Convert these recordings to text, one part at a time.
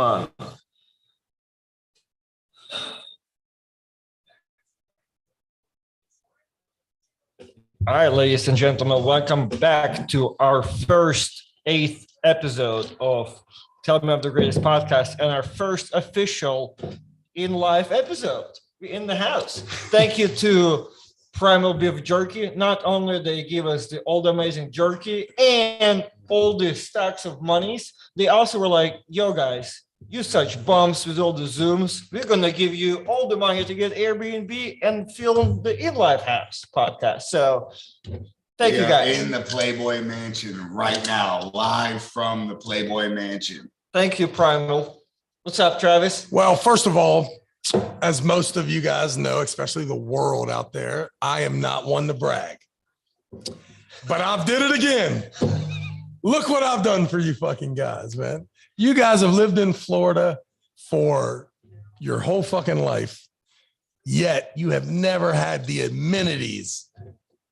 One. All right, ladies and gentlemen, welcome back to our first eighth episode of Tell Me of the Greatest podcast and our first official in live episode. We're in the house. Thank you to Primal Beef Jerky. Not only they give us all the amazing jerky and all the stacks of monies, they also were like, yo guys, you such bums with all the Zooms. We're going to give you all the money to get Airbnb and film the In Life House podcast. So thank you guys. In the Playboy Mansion right now, live from the Playboy Mansion. Thank you, Primal. What's up, Travis? Well, first of all, as most of you guys know, especially the world out there, I am not one to brag. But I've did it again. Look what I've done for you fucking guys, man. You guys have lived in Florida for your whole fucking life, yet you have never had the amenities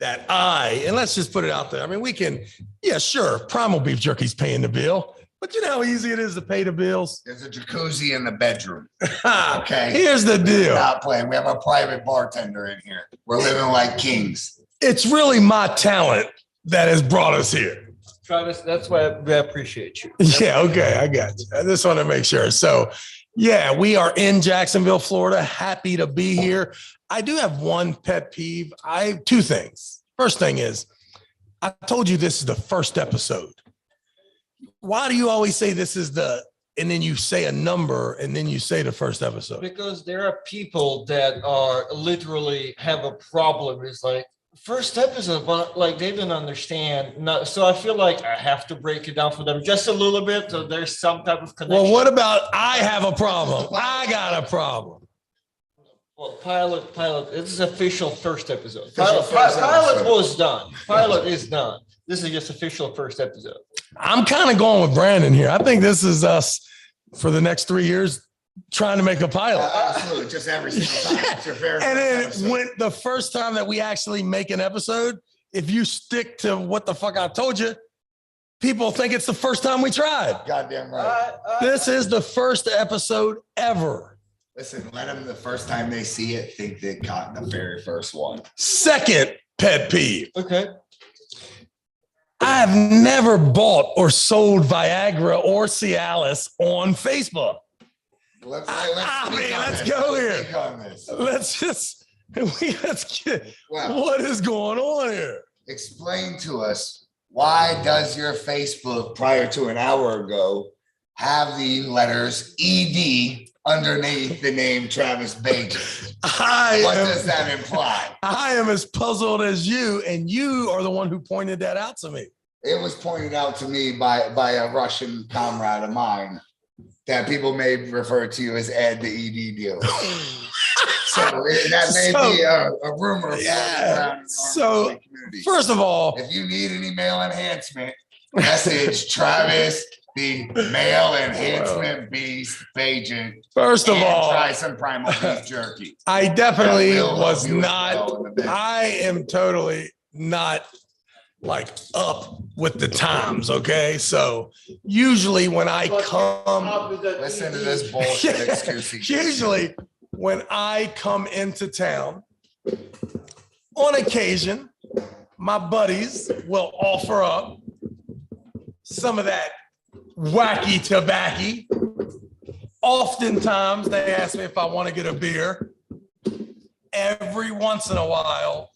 that and let's just put it out there. I mean, we can, yeah, sure, Primal Beef Jerky's paying the bill, but you know how easy it is to pay the bills? There's a jacuzzi in the bedroom. Okay. Here's the deal. We're not playing. We have a private bartender in here. We're living like kings. It's really my talent that has brought us here. Travis, that's why we appreciate you. Yeah, okay, I got you. I just want to make sure. So, yeah, we are in Jacksonville, Florida. Happy to be here. I do have one pet peeve. Two things. First thing is, I told you this is the first episode. Why do you always say this is and then you say a number and then you say the first episode? Because there are people that are literally have a problem. It's like, first episode, but like they don't understand. So I feel like I have to break it down for them just a little bit. So there's some type of connection. Well, what about I have a problem? I got a problem. Well, pilot, this is official first episode. Pilot was done. Pilot is done. This is just official first episode. I'm kind of going with Brandon here. I think this is us for the next 3 years trying to make a pilot. Absolutely, just every single time. It's your favorite And then episode. when the first time that we actually make an episode, if you stick to what the fuck I told you, people think it's the first time we tried. Goddamn right. This is the first episode ever. Listen, let them the first time they see it think they got the very first one. Second pet peeve. Okay. I've never bought or sold Viagra or Cialis on Facebook. Let's go here. Let's Get what is going on here? Explain to us, why does your Facebook prior to an hour ago have the letters ED underneath the name Travis Bagent? What does that imply? I am as puzzled as you, and you are the one who pointed that out to me. It was pointed out to me by a Russian comrade of mine that people may refer to you as Ed, the ED dealer. So that may be a rumor. Yeah. So first of all, if you need any male enhancement, message Travis, the male enhancement beast Bagent. First of all, try some Primal Beef Jerky. I definitely was not. I am totally not like up with the times. Okay, so usually when I come, listen to this bullshit excuse. Usually when I come into town, on occasion, my buddies will offer up some of that wacky tobacco. Oftentimes they ask me if I want to get a beer. Every once in a while,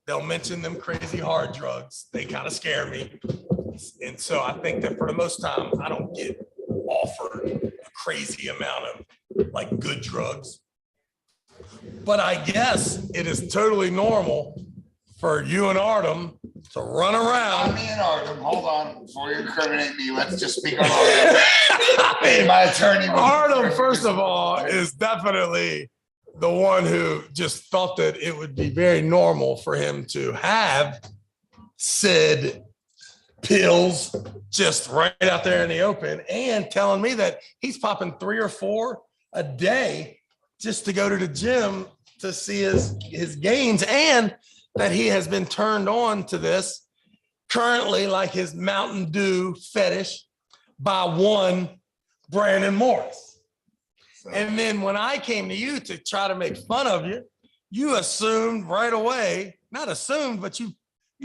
they'll mention them crazy hard drugs. They kind of scare me. And so I think that for the most time, I don't get offered a crazy amount of like good drugs. But I guess it is totally normal for you and Artem to run around. Me and Artem, hold on, before you incriminate me, let's just speak on Artem. My attorney. Artem, first of all, is definitely the one who just thought that it would be very normal for him to have said pills just right out there in the open, and telling me that he's popping 3 or 4 a day just to go to the gym to see his gains, and that he has been turned on to this currently, like his Mountain Dew fetish, by one Brandon Morris. So, And then when I came to you to try to make fun of you, you assumed right away, not assumed, but you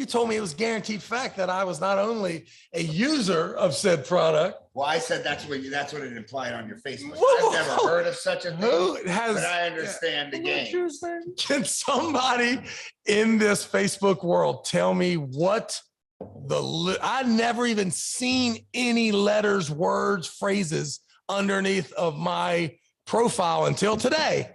told me it was guaranteed fact that I was not only a user of said product. well, I said that's what it implied on your Facebook. Whoa, I've never heard of such a thing, Who has, but I understand the game. can somebody in this Facebook world tell me what I never even seen any letters, words, phrases underneath of my profile until today.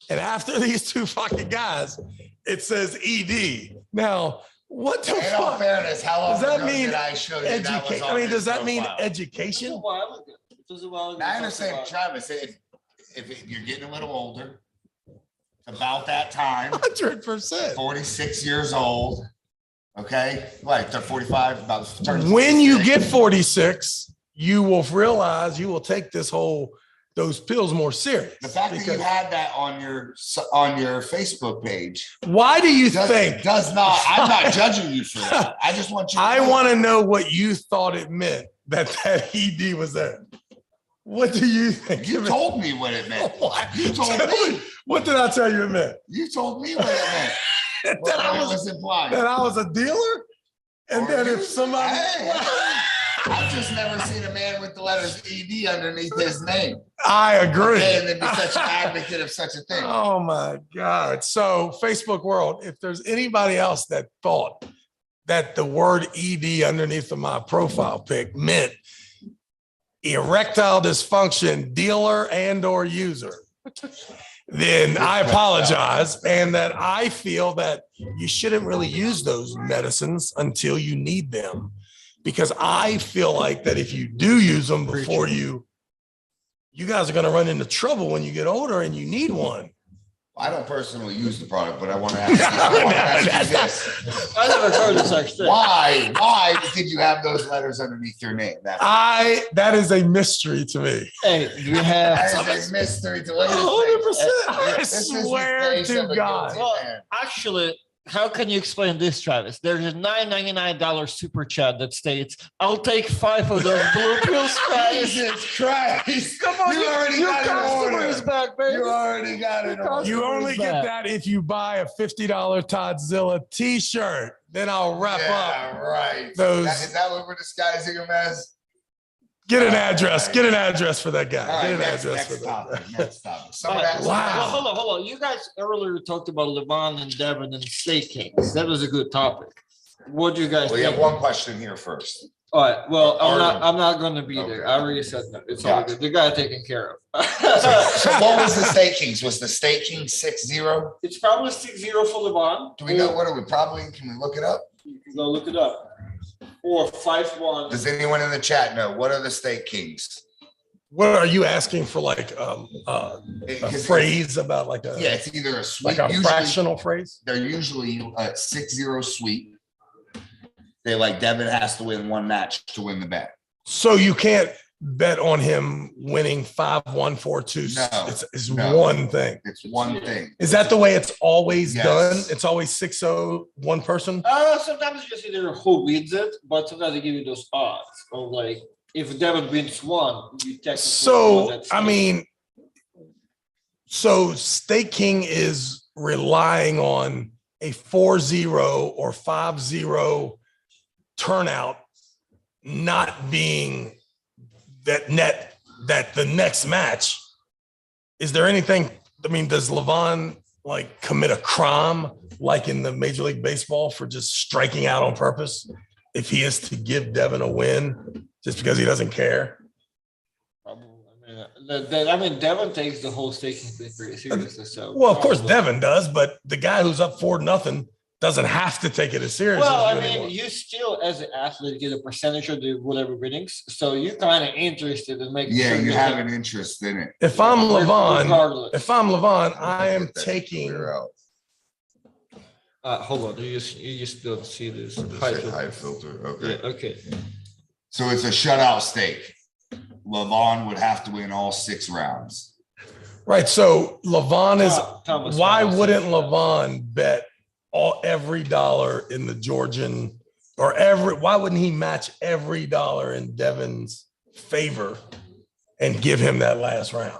And after these two fucking guys, it says ED. Now, what the In all fuck? fairness, how long Does that ago mean did I show you that was education? on I mean, his does that mean profile? education? Now, I understand, Travis, if you're getting a little older, about that time, 100%. 46 years old, okay? Like, they're 45, about to turn When you 46. get 46, you will realize you will take those pills more serious. The fact that you had that on your Facebook page Why do you think? does not, I'm not judging you for that. I just want you to I know. want to know what you thought it meant that ED was there. What do you think? You told me what it meant. What? You told Tell me. What did I tell you it meant? You told me what it meant. That What I it was was implying. that I was a dealer? And Or then you- if somebody Hey, I've just never seen a man with the letters ED underneath his name. I agree. Okay, and then be such an advocate of such a thing. Oh my God. So Facebook world, if there's anybody else that thought that the word ED underneath of my profile pic meant erectile dysfunction dealer and or user, then I apologize. And that I feel that you shouldn't really use those medicines until you need them. Because I feel like that if you do use them before you guys are going to run into trouble when you get older and you need one. I don't personally use the product, but I want to ask you this. I never heard of such thing. Why did you have those letters underneath your name? That is a mystery to me. Hey, do we have? That is a mystery to look at. 100%. I This is the swear face of to a God. guilty Well, man. actually, how can you explain this, Travis? There's a $9.99 super chat that states, "I'll take 5 of those blue pills, guys." Jesus Christ. Come on, You already your got it customer ordered. is back, baby. You already got it. on. You only get that if you buy a $50 Toddzilla t-shirt. Then I'll wrap Yeah, right. those- Is that what we're disguising him as? Get an address. Get an address for that guy. All Get right, an next address for that topic. guy. Next topic. Someone All right, asked- Wow. Well, hold on. You guys earlier talked about Levon and Devin and Steak Kings. That was a good topic. What do you guys We have think? one question here first. All right. Well, Or- I'm not going to be there. Okay. I already said that. It's all Gotcha. good. The guy taken care of. So what was the State Kings? Was the State Kings 6-0? It's probably 6-0 for Levon. Do we know what are we probably? Can we look it up? You can go look it up. Or 5-1. Does anyone in the chat know what are the State Kings? What are you asking for? Like a phrase about like a Yeah, it's either a sweep. like a Usually, fractional phrase? they're usually a 6-0 sweep. They like Devin has to win one match to win the bet. So you can't bet on him winning 5-1, 4-2. No, It's no. one thing. It's one thing. Is that the way it's always Yes. done? It's always 6-0, one person? Sometimes it's just either who wins it, but sometimes they give you those odds of like if Devin wins one, you technically So, win that I stake. mean, so State King is relying on a 4-0 or 5-0 turnout not being that the next match. Is there anything, I mean, does Levon like commit a crime like in the Major League Baseball for just striking out on purpose if he is to give Devin a win just because he doesn't care? Probably. I mean, Devin takes the whole staking thing pretty seriously. So, Well, of course, probably. Devin does, but the guy who's up 4-0 doesn't have to take it as serious. Well, as I you mean, anymore. you still, as an athlete, get a percentage of the whatever winnings. So you're kind of interested in making Yeah, sure you you have take- an interest in it. If I'm Levon, regardless. I am Get that taking. clear out. Hold on, you just don't see this. Just High hit filter. high filter. Yeah, Okay. okay. So it's a shutout stake. Levon would have to win all 6 rounds. Right. So Levon is. Thomas Why Thomas. wouldn't Levon bet every dollar in the Georgian or why wouldn't he match every dollar in Devin's favor and give him that last round,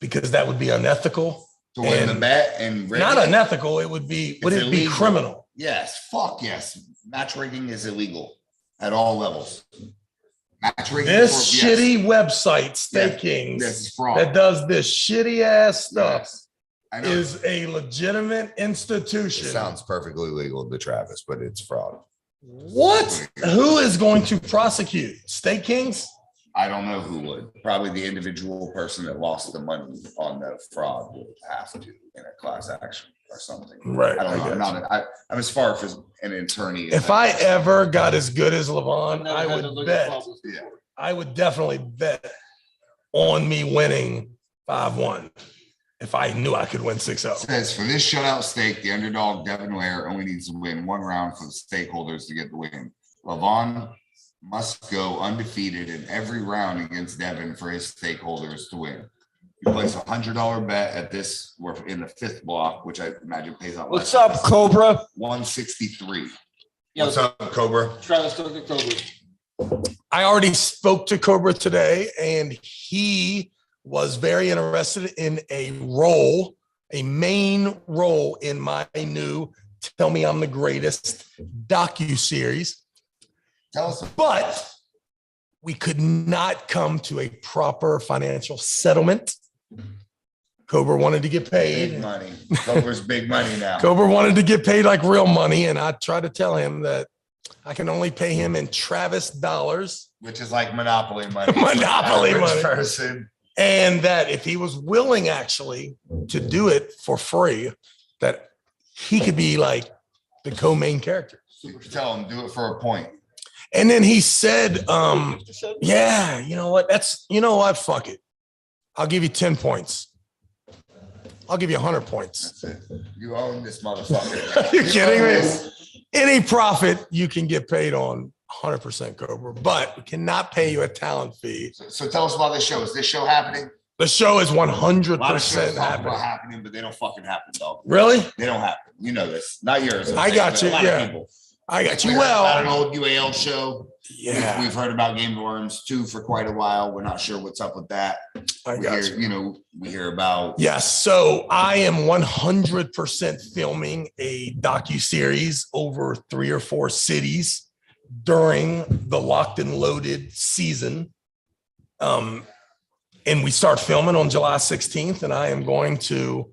because that would be unethical. To win the bet and rig not it? unethical. It would be, would it be illegal. criminal? Yes. Fuck yes. Match rigging is illegal at all levels. Match rigging. This shitty website, Stake Kings, this is fraud. that does this shitty ass stuff. Yes. I know. Is a legitimate institution. It sounds perfectly legal to Travis, but it's fraud. What? Who is going to prosecute? Stake Kings? I don't know who would. Probably the individual person that lost the money on the fraud would have to in a class action or something. Right. I don't know. I'm as far as an attorney. If I ever got as good as Levon, I would bet. Yeah. I would definitely bet on me winning 5-1 if I knew I could win 6-0. Says for this shutout stake, the underdog Devin Lair only needs to win one round for the stakeholders to get the win. Levon must go undefeated in every round against Devin for his stakeholders to win. You place a $100 bet at this. We're in the 5th block, which I imagine pays out. What's up, Cobra? 163. Yeah, What's up, Cobra? Travis, talk to Cobra. I already spoke to Cobra today, and he was very interested in a main role in my new Tell Me I'm the Greatest docuseries. Tell us. But we could not come to a proper financial settlement. Cobra wanted to get paid. Big money. Cobra's big money now. Cobra wanted to get paid like real money, and I tried to tell him that I can only pay him in Travis dollars. Which is like Monopoly money. Monopoly money. Person. And that if he was willing actually to do it for free, that he could be like the co-main character. You tell him, do it for a point. And then he said, yeah, you know what? Fuck it. I'll give you 10 points. I'll give you 100 points. That's it. You own this motherfucker. Are you kidding me? Any profit you can get paid on 100% Cobra, but we cannot pay you a talent fee. So tell us about this show. Is this show happening? The show is A lot of shows 100% talk about happening. happening, but they don't fucking happen, dog. Really? They don't happen. You know this. Not yours. I got you. A lot of Yeah. people. I got you. We heard about an Well, old UAL show. yeah, We've heard about Game of Worms 2 for quite a while. We're not sure what's up with that. I We got hear, you. we hear about. Yes. So I am 100% filming a docuseries over 3 or 4 cities during the Locked and Loaded season. And we start filming on July 16th, and I am going to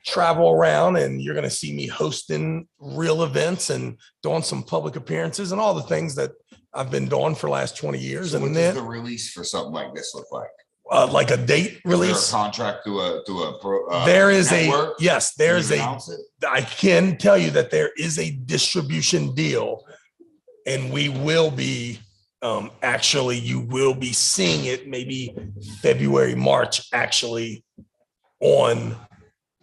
travel around, and you're going to see me hosting real events and doing some public appearances and all the things that I've been doing for the last 20 years. So what And does then the release for something like this look like? like a date Is there a release. contract to a pro, There is network? yes, there's Can you a, announce it? I can tell you that there is a distribution deal, and we will be, actually, you will be seeing it maybe February, March, actually on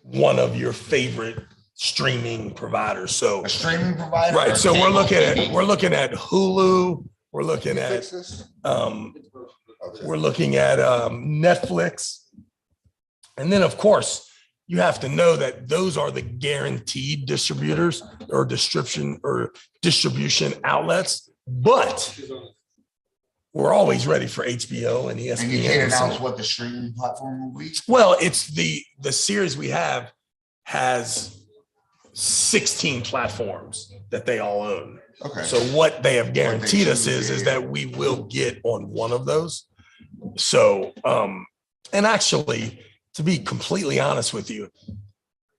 one of your favorite streaming providers. So, A streaming provider? right. or So cable TV? we're looking at Hulu. We're looking at, Fix this? Okay. we're looking at Netflix. And then, of course, you have to know that those are the guaranteed distributors or distribution outlets. But we're always ready for HBO and ESPN. And you can't announce what the streaming platform will be? Well, it's the series we have has 16 platforms that they all own. Okay. So what they have guaranteed us choose, is yeah. that we will get on one of those. So, and actually, to be completely honest with you,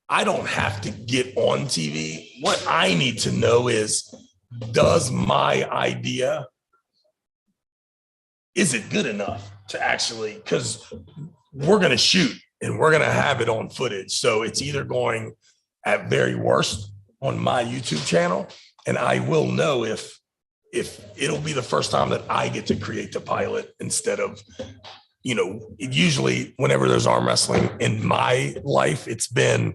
I don't have to get on TV. What I need to know is, does my idea, is it good enough to actually, because we're going to shoot and we're going to have it on footage. So it's either going at very worst on my YouTube channel, and I will know if it'll be the first time that I get to create the pilot instead of, usually whenever there's arm wrestling in my life, it's been,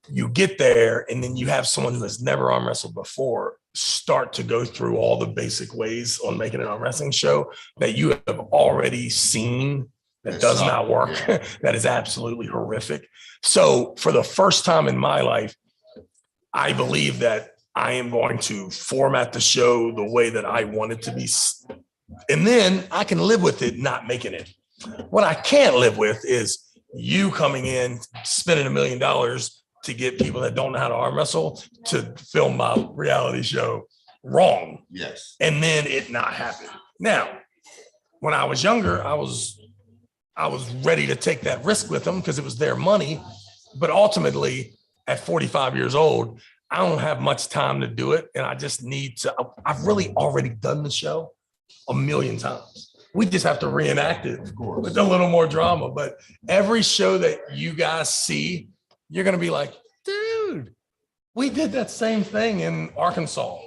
you get there and then you have someone who has never arm wrestled before start to go through all the basic ways on making an arm wrestling show that you have already seen that does not work. Yeah. That is absolutely horrific. So for the first time in my life, I believe that I am going to format the show the way that I want it to be And then I can live with it not making it. What I can't live with is you coming in, spending $1 million to get people that don't know how to arm wrestle to film my reality show wrong. Yes. And then it not happen. Now, when I was younger, I was ready to take that risk with them because it was their money. But ultimately, at 45 years old, I don't have much time to do it. And I just need to, I've really already done the show 1,000,000 times. We just have to reenact it with a little more drama. But every show that you guys see, you're going to be like, dude, we did that same thing in Arkansas,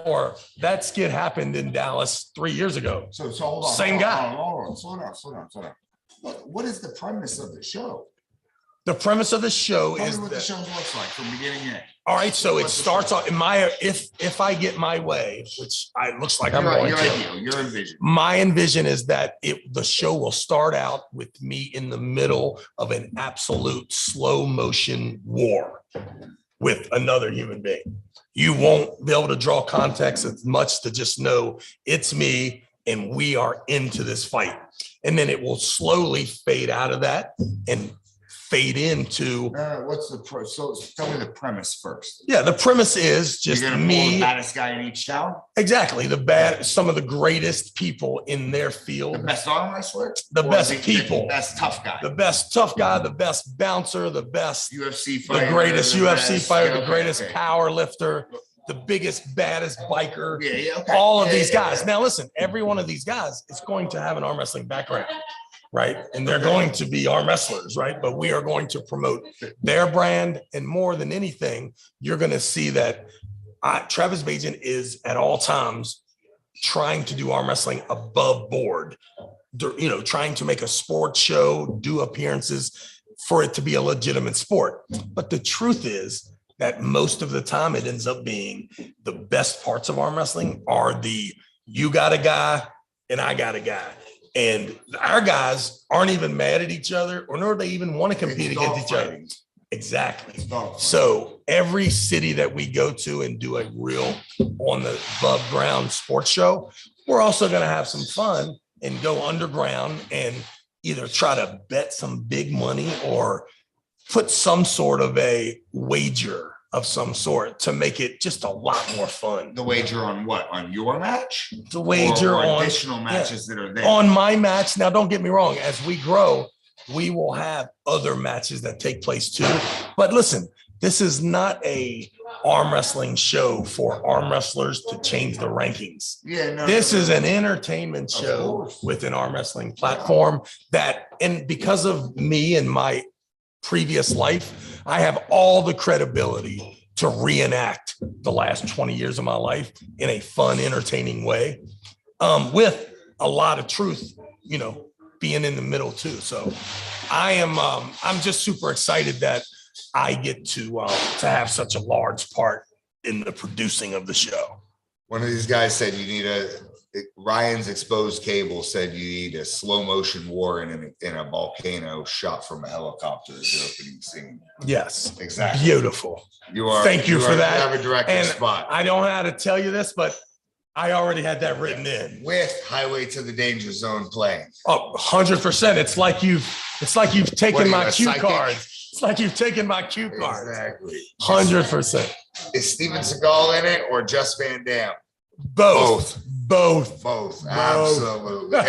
or that skit happened in Dallas 3 years ago. So hold on. Same guy. Hold on. Slow down. What is the premise of the show? The premise of the show Tell is me what that, the show looks like from beginning to end. all right, so it starts off in my, if I get my way, which it looks like I'm going to. Your envision. My envision is that the show will start out with me in the middle of an absolute slow motion war with another human being. You won't be able to draw context as much to just know it's me and we are into this fight. And then it will slowly fade out of that and fade into. So tell me the premise first. Yeah, the premise is just You're gonna me. pull the baddest guy in each town. Exactly, some of the greatest people in their field. The best arm wrestler. The best people. The best tough guy. The best tough guy. The best bouncer. The best UFC fighter. The greatest UFC fighter. The Okay, greatest okay. power lifter. The biggest, baddest biker. Yeah, okay. All of Yeah, these yeah, guys. yeah. Now, listen. Every one of these guys is going to have an arm wrestling background. Right. And they're going to be arm wrestlers, right? But we are going to promote their brand. And more than anything, you're going to see that Travis Bagent is at all times trying to do arm wrestling above board, trying to make a sports show, do appearances for it to be a legitimate sport. But the truth is that most of the time it ends up being the best parts of arm wrestling are you got a guy and I got a guy. And our guys aren't even mad at each other, or nor do they even want to compete against each other. Exactly. So every city that we go to and do a real on the above ground sports show, we're also going to have some fun and go underground and either try to bet some big money or put some sort of a wager of some sort to make it just a lot more fun. The wager on what? On your match? The wager or on additional matches that are there. On my match. Now, don't get me wrong. As we grow, we will have other matches that take place too. But listen, this is not a arm wrestling show for arm wrestlers to change the rankings. Yeah, no. This is an entertainment show with an arm wrestling platform and because of me and my previous life, I have all the credibility to reenact the last 20 years of my life in a fun, entertaining way, with a lot of truth, being in the middle too. So I'm just super excited that I get to have such a large part in the producing of the show. One of these guys said Ryan's Exposed Cable said you need a slow motion war in a volcano shot from a helicopter as the opening scene. Yes. Exactly. Beautiful. Thank you for that. You have a directing spot. I don't know how to tell you this, but I already had that written in. With Highway to the Danger Zone playing. Oh, 100%. It's like you've taken my cue psychic? cards. It's like you've taken my cue cards. Exactly. 100%. Is Steven Seagal in it or just Van Damme? Both. Absolutely.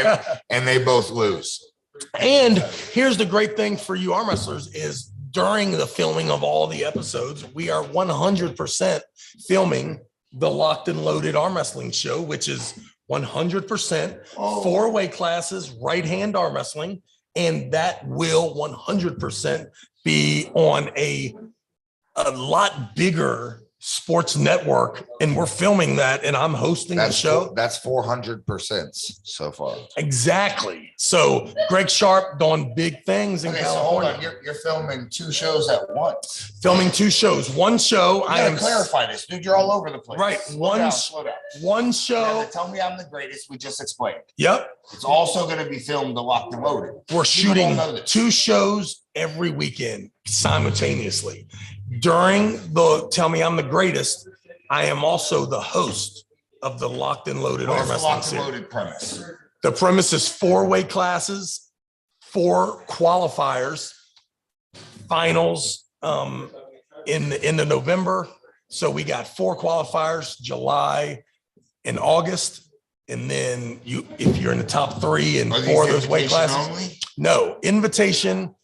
And they both lose. And here's the great thing for you arm wrestlers is during the filming of all the episodes, we are 100% filming the Locked and Loaded arm wrestling show, which is 100% four-way classes, right hand arm wrestling. And that will 100% be on a lot bigger sports network, and we're filming that, and I'm hosting the show. That's 400% so far. Exactly. So Greg Sharp doing big things in California. So hold on, you're filming two shows at once. Filming two shows. One show, I am clarify this, dude. You're all over the place. Right. Slow down. One show. Tell me I'm the greatest. We just explained. Yep. It's also going to be filmed the Locked and Loaded. We're shooting two shows every weekend simultaneously. During the Tell Me I'm the Greatest, I am also the host of the Locked and Loaded What arm is the wrestling locked and series. loaded premise? The premise is 4 weight classes, 4 qualifiers, finals in the end of November. So we got 4 qualifiers, July and August. And then if you're in the top 3 in 4 of those weight classes. Only? No, invitation.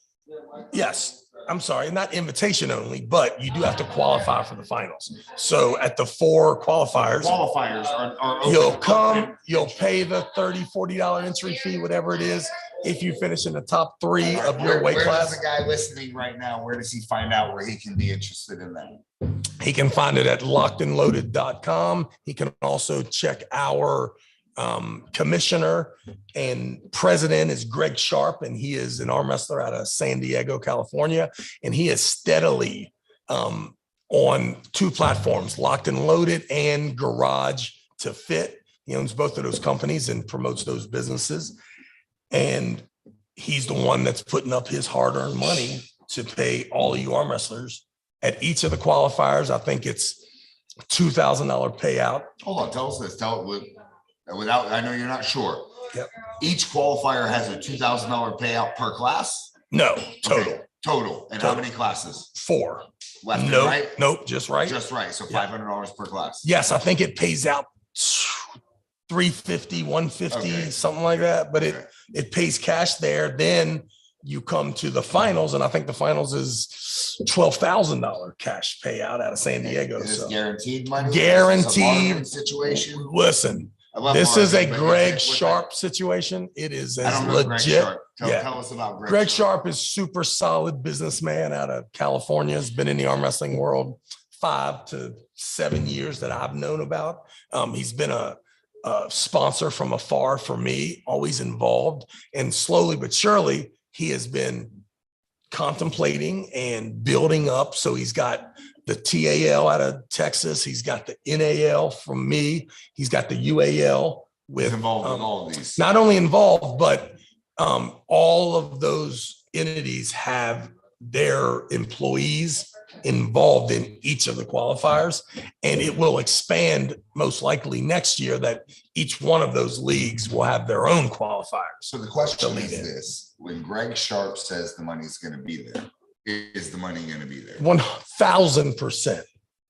Yes. I'm sorry, not invitation only, but you do have to qualify for the finals. So at the 4 qualifiers, Are you'll come, you'll pay the $30, $40 entry fee, whatever it is. If you finish in the top 3 of your weight where class, does the guy listening right now, where does he find out where he can be interested in that? he can find it at lockedandloaded.com. He can also check our commissioner and president is Greg Sharp, and he is an arm wrestler out of San Diego, California. And he is steadily on 2 platforms, Locked and Loaded and Garage to Fit. He owns both of those companies and promotes those businesses. And he's the one that's putting up his hard-earned money to pay all of you arm wrestlers at each of the qualifiers. I think it's $2,000 payout. Hold on, tell us this. Without, I know you're not sure. Yep. Each qualifier has a $2,000 payout per class. No, total. Okay, total. And how many classes? 4. Left and Nope, right? nope, just right. Just right. So Yeah. $500 per class. Yes, I think it pays out $350, $150, Okay. something like that. But Okay. it pays cash there. Then you come to the finals, and I think the finals is $12,000 cash payout out of San Diego. Is this So guaranteed money? Guaranteed. Is this a bargain situation. listen, I love this is a bargains, but Greg with Sharp situation. It is that- I as don't know Greg legit. Sharp. Yeah. Tell us about Greg Sharp is super solid businessman out of California. Has been in the arm wrestling world 5 to 7 years that I've known about. He's been a sponsor from afar for me, always involved, and slowly but surely he has been contemplating and building up. So he's got the TAL out of Texas. He's got the NAL from me. He's got the UAL with He's involved with all of these. not only involved, but all of those entities have their employees involved in each of the qualifiers, and it will expand most likely next year that each one of those leagues will have their own qualifiers. So the question lead is in. this: when Greg Sharp says the money's going to be there, is the money going to be there? 1,000%.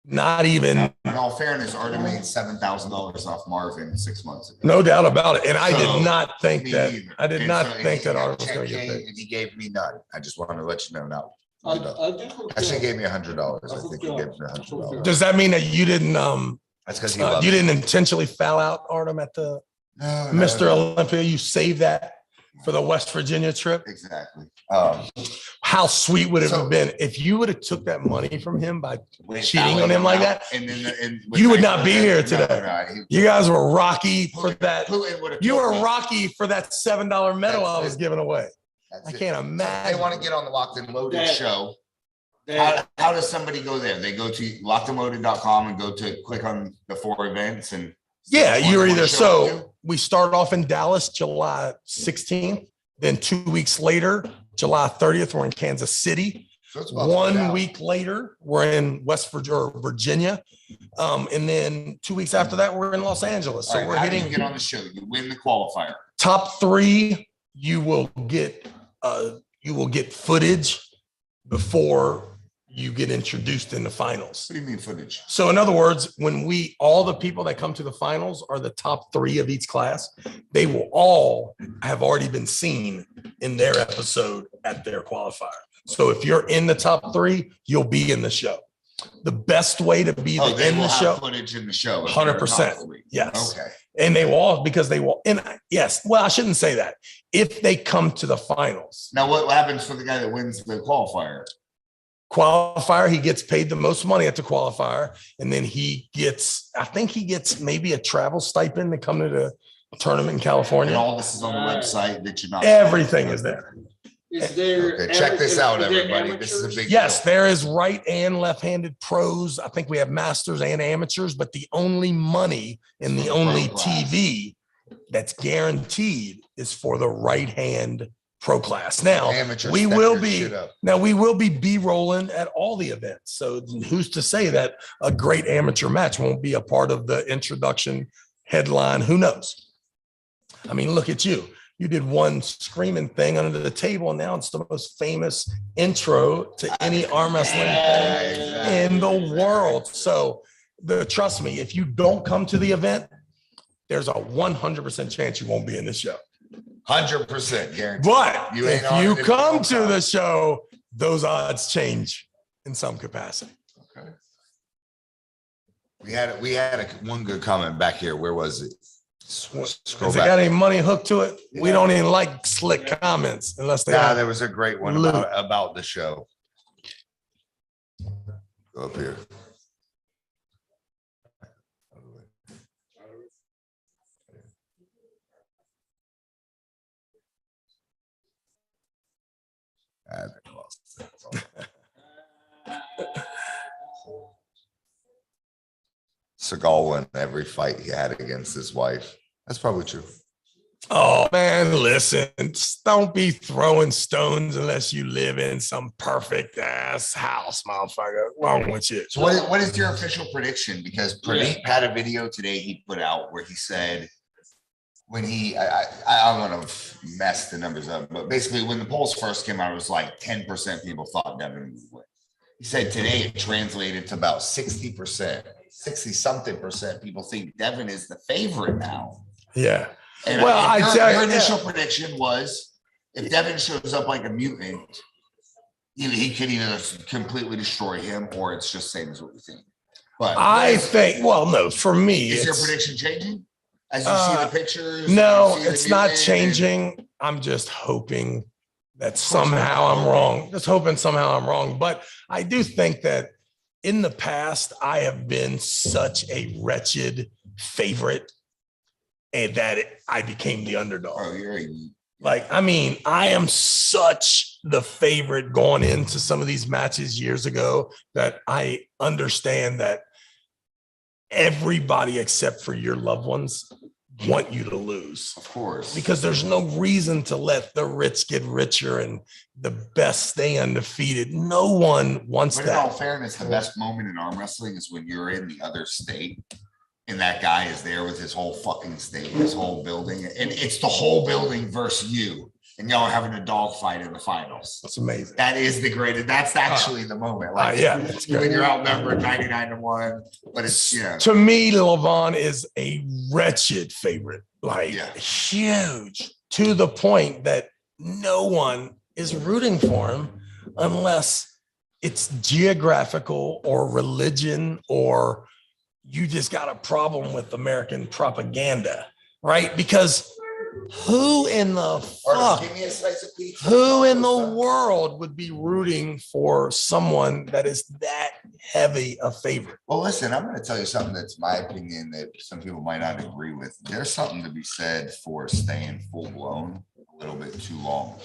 Not even, In all fairness, Artie made $7,000 off Marvin 6 months ago. no doubt about it. And I So, did not think Me that, neither. I did And not so think he that got Art was going to check get paid. and he gave me none. I just wanted to let you know now. I did Actually, he gave me $100. I think he gave me $100. Does that mean that you didn't, That's because he loves you me. didn't intentionally foul out Artem at the No, Mr. no. Olympia? You saved that for the West Virginia trip? Exactly. How sweet would it So- have been if you would have took that money from him by Wait, cheating fouling on him like out, that? and then You would not be here No, today. no, You guys were rocky for that. Putin would have You killed were me. rocky for that $7 medal I That's was it. giving away. That's I it. can't So if imagine. they want to get on the Locked and Loaded Dad. show. Dad, How does somebody go there? They go to lockedandloaded.com and go to click on the 4 events and. Yeah, Which one you're they wanna either show up so we start off in Dallas, July 16th. Then 2 weeks later, July 30th, we're in Kansas City. to? So it's about 1 3 hours. week later, we're in West Virginia. And then 2 weeks after that, we're in Los Angeles. All So right, we're how do you hitting get on the show? You win the qualifier. top 3. You will get footage before you get introduced in the finals. What do you mean footage? So in other words, when all the people that come to the finals are the top 3 of each class, they will all have already been seen in their episode at their qualifier. So if you're in the top 3, you'll be in the show. The best way to be Oh, they in will the have show, footage in the show. if they're top 100%. 3. Yes. Okay. And they will all, because they will, and yes, well, I shouldn't say that. If they come to the finals, Now, what happens for the guy that wins the qualifier? qualifier, he gets paid the most money at the qualifier. And then I think he gets maybe a travel stipend to come to the tournament in And California. all this is on the website that you're not. Everything is there. is there? Okay, check this out, is there everybody. This is a amateurs? big. Yes, deal. there is right and left-handed pros. I think we have masters and amateurs, but the only money and the For the pro only class. TV that's guaranteed is for the right hand pro class. Now Amateur we step will your be shit up. B-rolling at all the events. So who's to say that a great amateur match won't be a part of the introduction headline? Who knows? I mean, look at you. You did one screaming thing under the table, and now it's the most famous intro to any arm wrestling thing in the world. So trust me, if you don't come to the event, there's a 100% chance you won't be in the show. 100% guaranteed. But if you come to the show, show, those odds change in some capacity. okay. We had one good comment back here. Where was it? Scroll Has it back. got any money hooked to it? We don't even like slick comments unless they Yeah, have there was a great one Loot. about the show. Go up here. Ah, they lost it. Seagal won every fight he had against his wife. That's probably true. Oh man, listen, don't be throwing stones unless you live in some perfect ass house, motherfucker. Wrong with you. So what is your official prediction? Because Pradeep had a video today he put out where he said when I want to mess the numbers up, but basically when the polls first came out, it was like 10% people thought Devin would win. He said today it translated to about 60%, 60 something percent people think Devin is the favorite now. Yeah. And Well, your initial prediction was if Devin shows up like a mutant, he could either completely destroy him or it's just same as what we think. But I think, well, no, for me, is your it's, prediction changing as you see the pictures? no, you see the it's not mutant? changing. I'm just hoping that somehow I'm wrong. Just hoping somehow I'm wrong. But I do think that in the past, I have been such a wretched favorite and that I became the underdog. Oh, Like, I mean, I am such the favorite going into some of these matches years ago that I understand that everybody except for your loved ones want you to lose. of course. Because there's no reason to let the rich get richer and the best stay undefeated. No one wants But in all that. fairness, the best moment in arm wrestling is when you're in the other state and that guy is there with his whole fucking state, his whole building, and it's the whole building versus you, and y'all are having a dog fight in the finals. That's amazing. That is the greatest. That's actually the moment. Like Yeah, that's when great. you're outnumbered 99-1, but it's To me, Levon is a wretched favorite, like Yeah. huge, to the point that no one is rooting for him unless it's geographical or religion or you just got a problem with American propaganda, right? Because who in the fuck, give me a slice of pizza. who in the world would be rooting for someone that is that heavy a favorite? Well, listen, I'm going to tell you something that's my opinion that some people might not agree with. There's something to be said for staying full blown a little bit too long.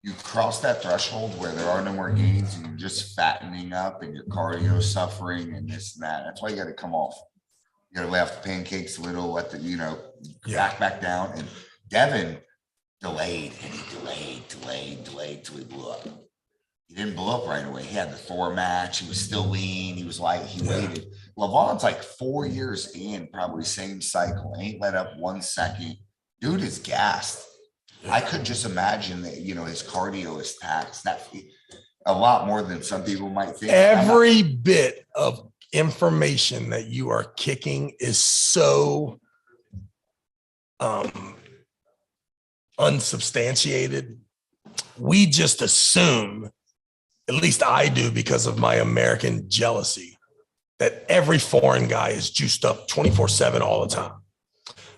You cross that threshold where there are no more gains and you're just fattening up and your cardio suffering and this and that. That's why you got to come off. You got to lay off the pancakes a little, let the, back down. And Devin delayed and he delayed till he blew up. He didn't blow up right away. He had the Thor match. He was still lean. He was like, he waited. Levon's like 4 years in, probably same cycle. Ain't let up 1 second. Dude is gassed. I could just imagine that, his cardio is taxed. That a lot more than some people might think. Every bit of information that you are kicking is so unsubstantiated. We just assume, at least I do because of my American jealousy, that every foreign guy is juiced up 24/7 all the time.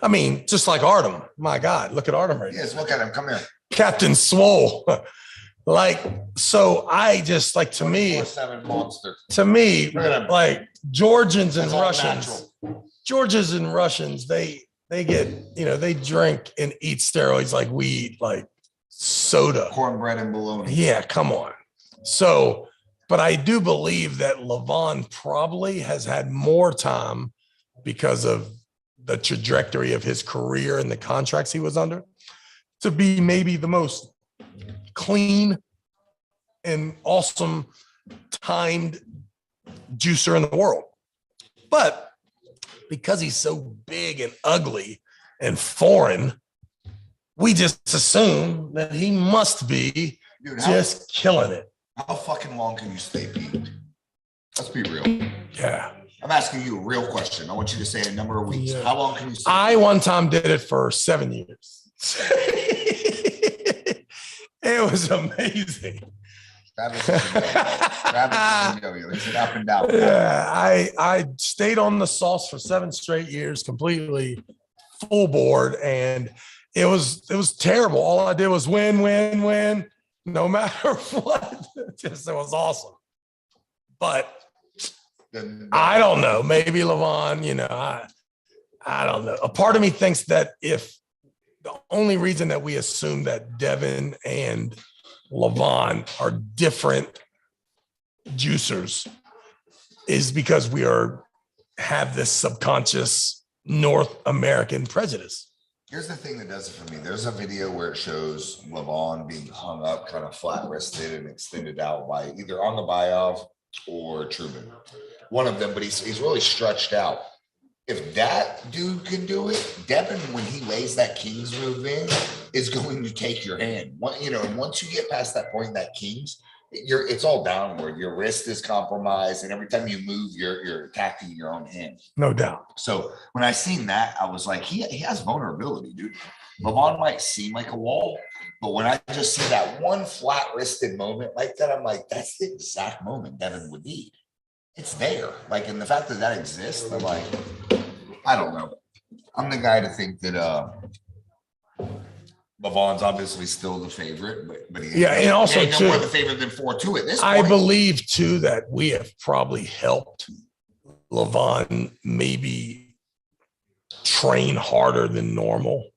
I mean, just like Artem. My God, look at Artem right now. Yes, look at him. Come here. Captain Swole. So I just like, to me, 24/7 monster. Look at him. Like Georgians and That's all Russians, Georgians and Russians, they get, they drink and eat steroids like we eat like soda. Cornbread and bologna. Yeah, come on. So, but I do believe that Levon probably has had more time because of the trajectory of his career and the contracts he was under to be maybe the most clean and awesome timed juicer in the world. But because he's so big and ugly and foreign, we just assume that he must be just killing it. How fucking long can you stay peaked? Let's be real. Yeah. I'm asking you a real question. I want you to say a number of weeks. Yeah. How long can you stay I one time did it for 7 years. It was amazing. Travis is an up and down. Yeah, I stayed on the sauce for 7 straight years, completely full board, and it was terrible. All I did was win, no matter what. It was awesome. But I don't know. Maybe Levon, I don't know. A part of me thinks that if the only reason that we assume that Devin and Levon are different juicers is because we have this subconscious North American prejudice. Here's the thing that does it for me. There's a video where it shows Levon being hung up, kind of flat-wristed and extended out by either Ongabayov or Truman. One of them, but he's really stretched out. If that dude can do it, Devin, when he lays that Kings move in, is going to take your hand. Once you get past that point, that Kings, it's all downward. Your wrist is compromised, and every time you move, you're attacking your own hand. No doubt. So when I seen that, I was like, he has vulnerability, dude. Levon might seem like a wall, but when I just see that one flat-wristed moment like that, I'm like, that's the exact moment Devin would need. It's there. Like, and the fact that that exists, I'm like, I don't know. I'm the guy to think that Levon's obviously still the favorite, but and also he ain't no too, more the favorite than 4-2 at this point. I believe too that we have probably helped Levon maybe train harder than normal.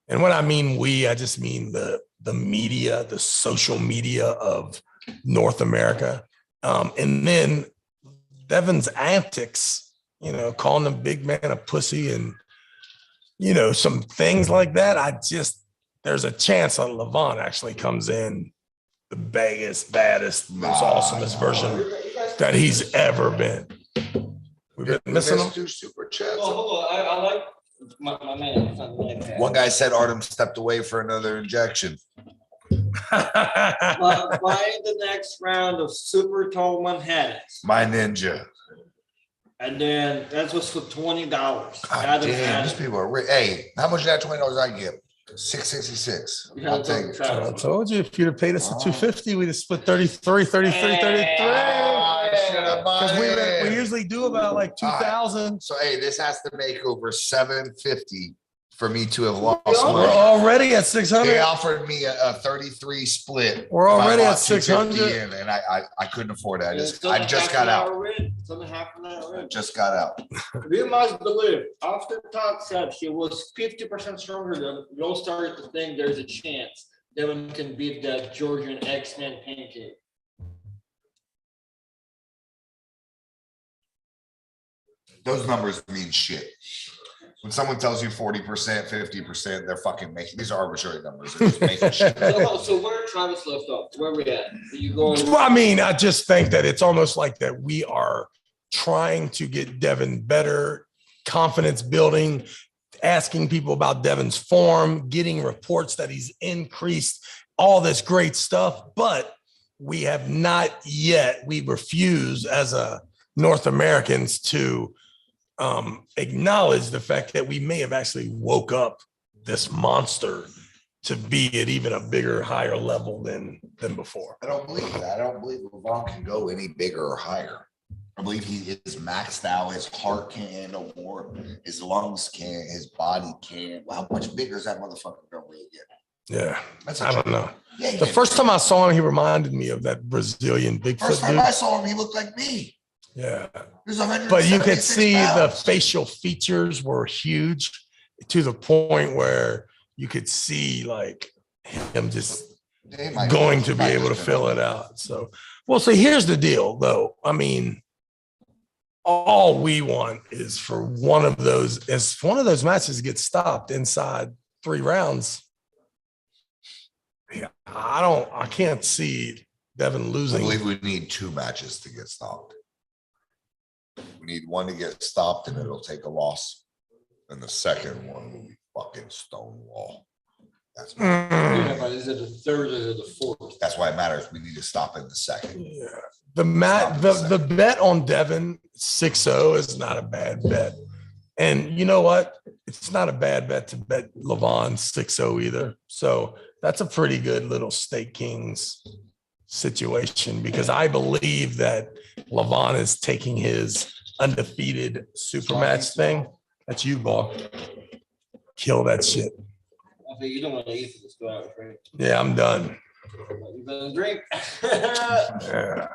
And when I mean we, I just mean the media, the social media of North America. And then Devin's antics, calling the big man a pussy and, some things like that. There's a chance that Levon actually comes in the biggest, baddest, most awesomest version that he's ever been. We've been missing him. Two super chats. Oh, hold on. I like my man. One guy said Artem stepped away for another injection. Buy the next round of super tall Manhattans. My ninja. And then that was for $20. God damn, these people are rich. Hey, how much of that $20 I get? $666. I'll take it. I told you if you'd have paid us at $250, we'd have split 33. Because we usually do about like 2,000. So hey, this has to make over $750 for me to have lost We're money. already at 600. They offered me a 33 split. We're already if I at lost 250 600. and I couldn't afford it. I just got out. It's only half an hour. Just got out. We must believe. After Todd said he was 50% stronger than we all started to think there's a chance Devin can beat that Georgian X-Men pancake. Those numbers mean shit. When someone tells you 40%, 50%, they're fucking making, these are arbitrary numbers. They're just making shit. So where Travis left off? Where we at? Are you going? Well, I mean, I just think that it's almost like that we are trying to get Devin better, confidence building, asking people about Devin's form, getting reports that he's increased, all this great stuff. But we have not yet, we refuse as a North Americans to acknowledge the fact that we may have actually woke up this monster to be at even a bigger, higher level than before. I don't believe that. I don't believe Levon can go any bigger or higher. I believe he is maxed out. His heart can't handle more. His lungs can't. His body can't. Well, how much bigger is that motherfucker going to weigh again? Yeah, That's I don't know. Yeah, The first time I saw him, he reminded me of that Brazilian Bigfoot First time dude. I saw him, he looked like me. Yeah, He was but you could 176 see the pounds. facial features were huge to the point where you could see like him just They might- going to be might able to just fill it out. So, well, so here's the deal though. I mean, all we want is for one of those matches gets stopped inside 3 rounds. Yeah, I can't see Devin I losing. believe we need 2 matches to get stopped. We need one to get stopped and it'll take a loss. And the second one will be fucking Stonewall. That's Yeah, but is it the third or is it the fourth? that's why it matters. We need to stop in the second. Yeah. The bet on Devin 6-0 is not a bad bet. And you know what? It's not a bad bet to bet Levon 6-0 either. So that's a pretty good little Stake Kings situation because I believe that Levon is taking his undefeated super match thing. That's you, ball. Kill that shit. I think you don't want to eat this 2 hours, right? Yeah, I'm done. You better drink. Yeah.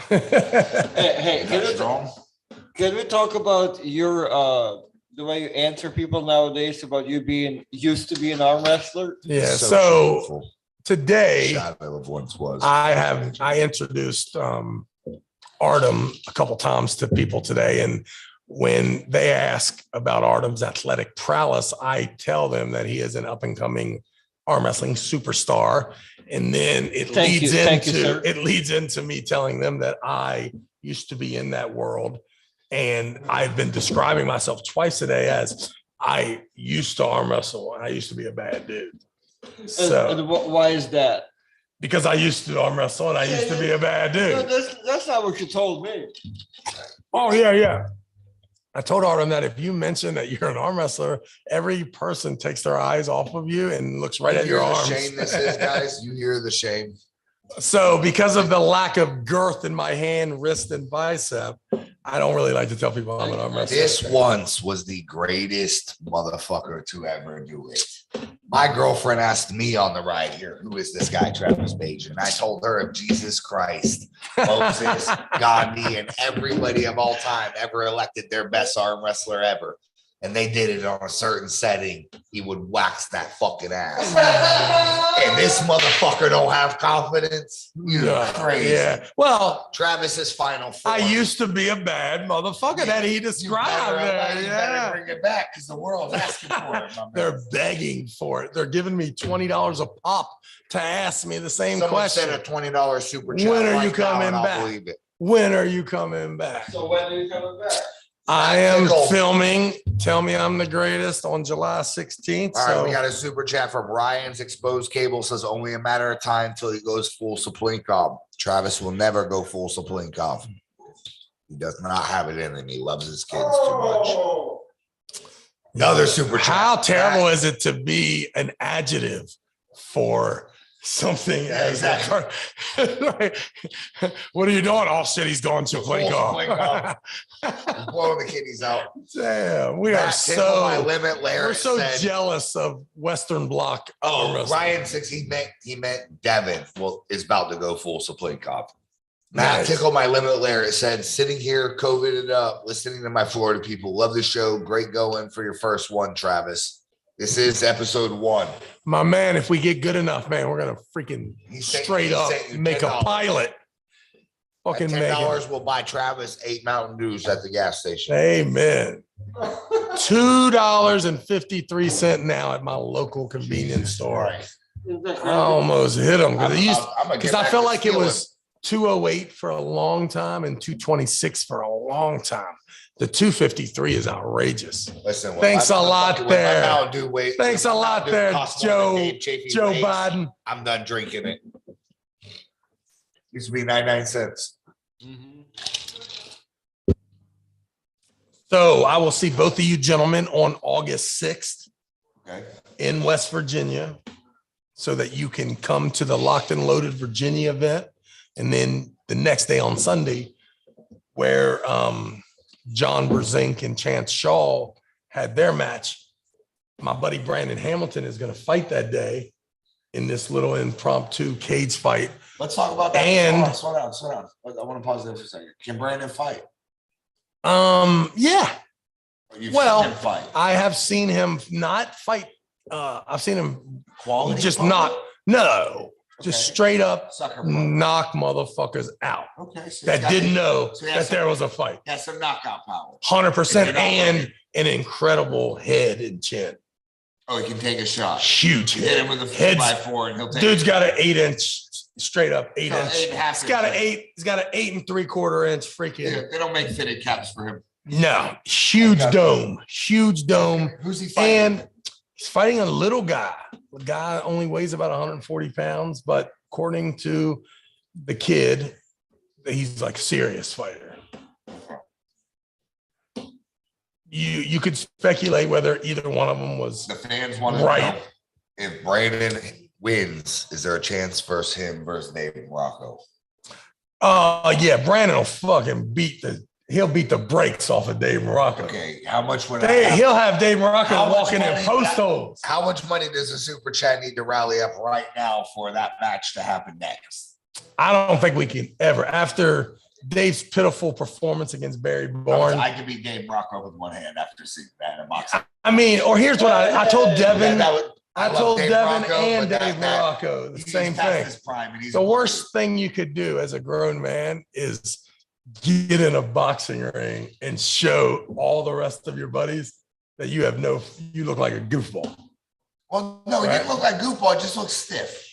Hey, Strong. can we talk about your the way you answer people nowadays about you being used to be an arm wrestler? Yeah. So So shameful. today Shadow of once was. I introduced Artem a couple times to people today, and when they ask about Artem's athletic prowess, I tell them that he is an up and coming arm wrestling superstar, and then it leads into me telling them that I used to be in that world, and I've been describing myself twice today as I used to arm wrestle and I used to be a bad dude. So And why is that? because I used to arm wrestle and I used to be a bad No, dude. that's not what you told me. Oh, yeah. I told Artem that if you mention that you're an arm wrestler, every person takes their eyes off of you and looks right You at your hear the arms. shame this is, guys. You hear the shame. So because of the lack of girth in my hand, wrist, and bicep, I don't really like to tell people I'm an arm wrestler. This once was the greatest motherfucker to ever do it. My girlfriend asked me on the ride here, who is this guy, Travis Bagent? And I told her of Jesus Christ, Moses, Gandhi, and everybody of all time ever elected their best arm wrestler ever. And they did it on a certain setting. He would wax that fucking ass. And this motherfucker don't have confidence. You're crazy. Yeah. Well, Travis's final four. I used to be a bad motherfucker that he described. You better bring it back because the world's asking for it. My man. They're begging for it. They're giving me $20 a pop to ask me the same Someone question. sent a $20 super chat. When are right you now, coming and I'll back? believe it. When are you coming back? So when are you coming back? I am Pickle. filming Tell Me I'm the Greatest on July 16th. All right, So we got a super chat from Ryan's Exposed Cable. Says only a matter of time till he goes full Saplinkov. Travis will never go full Saplinkov. He does not have it in him. He loves his kids too much. Another super chat. how terrible is it to be an adjective for something Yeah, exactly. Right. What are you doing? Oh shit, he's going to play golf. Saplinkov. He's blowing the kidneys out. Damn, we Matt are Tickle, my so limit. Larry we're so said, jealous of Western Bloc. arm oh, wrestling. Ryan says he meant Devin. Well, is about to go full Saplinkov. Matt Nice. Tickle, my limit layer. It said, sitting here, COVIDed up, listening to my Florida people. Love the show. Great going for your first one, Travis. This is episode 1. My man, if we get good enough, man, we're gonna freaking He sent- straight he up sent you make a $10. pilot. Fucking make $10 it. will buy Travis 8 Mountain Dews at the gas station. Amen. $2.53 now at my local convenience store. Right. I almost hit them I'm because gonna get I back felt to like it stealing. was 208 for a long time and 226 for a long time. The 253 is outrageous. Listen, when Thanks my- a lot when my there. Mountain Dew weight- Thanks when a my lot Mountain Dew there, costs more than Dave Chafee Joe weighs, Biden. I'm done drinking it. Used to be 99 cents. So I will see both of you gentlemen on August 6th Okay. in West Virginia so that you can come to the Locked and Loaded Virginia event. And then the next day on Sunday, where John Brezink and Chance Shaw had their match, my buddy Brandon Hamilton is going to fight that day in this little impromptu cage fight. Let's talk about that. And- Slow down. I want to pause there for a second. Can Brandon fight? Yeah, Or you've Well, seen him fight. I have seen him not fight. I've seen him Quality just fight? just Okay. straight up Sucker punch. knock motherfuckers out Okay. So that didn't know so he has that there was a fight. Got some knockout power. 100% If you're not and an incredible head and chin. Oh, he can take a shot. Huge Hit him with a Heads- 4x4 and he'll take Dude's it. got an 8-inch, straight up 8 No, inch. 8.5 He's got an inch. 8. He's got an 8 3/4 inch freaking. Yeah, they don't make fitted caps for him. No, huge dome, huge dome. Who's he fighting? And he's fighting a little guy. The guy only weighs about 140 pounds, but according to the kid, he's like a serious fighter. You could speculate whether either one of them was The fans want to right. know if Brandon wins, is there a chance versus him versus David Morocco? Yeah, Brandon will fucking he'll beat the brakes off of Dave Morocco. Okay, how much would He'll have Dave Morocco How much walking in money- post holes. How much money does the super chat need to rally up right now for that match to happen next? I don't think we can ever, after Dave's pitiful performance against Barry Bourne. I could beat Dave Morocco with one hand after seeing that in boxing. I mean, or here's what I told Devin. I love told Dave Devin Morocco, and but Dave Morocco the he's same past thing. his prime and he's The worst thing you could do as a grown man is get in a boxing ring and show all the rest of your buddies that you look like a goofball. Well, no, he Right. didn't look like goofball. He just looked stiff.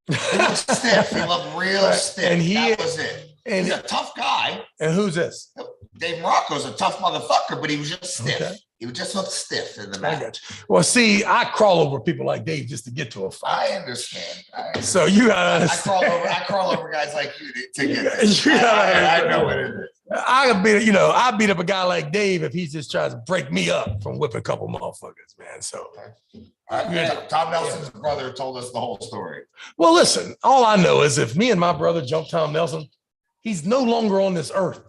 He looked stiff. He looked real Right. stiff. And that was it. And, He's a tough guy. and who's this? Dave Morocco's a tough motherfucker, but he was just stiff. Okay. He would just look stiff in the I match. got you. Well, see, I crawl over people like Dave just to get to a fight. I understand. So you gotta I crawl over guys like you to get there. You gotta I know what it is. I beat up a guy like Dave if he just tries to break me up from whipping a couple motherfuckers, man. So, Tom Nelson's brother told us the whole story. well, listen, all I know is if me and my brother jump Tom Nelson, he's no longer on this earth.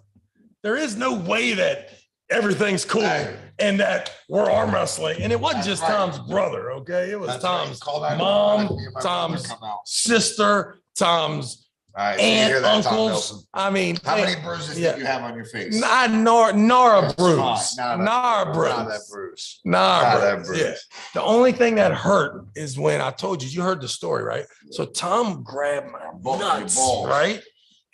There is no way that everything's cool Right. and that we're arm wrestling. And it wasn't That's just right. Tom's brother, okay? It was That's Tom's right. Call that mom, me and my brother Tom's come out. sister, Tom's All right, so you hear aunt, that, Tom uncles. Nelson. I mean, How many bruises yeah. did you have on your face? Nara bruise. Not Nara that bruise. bruise. Nara Not that bruise. bruise. Yeah. The only thing that hurt is when I told you heard the story, right? So Tom grabbed my nuts, balls. right?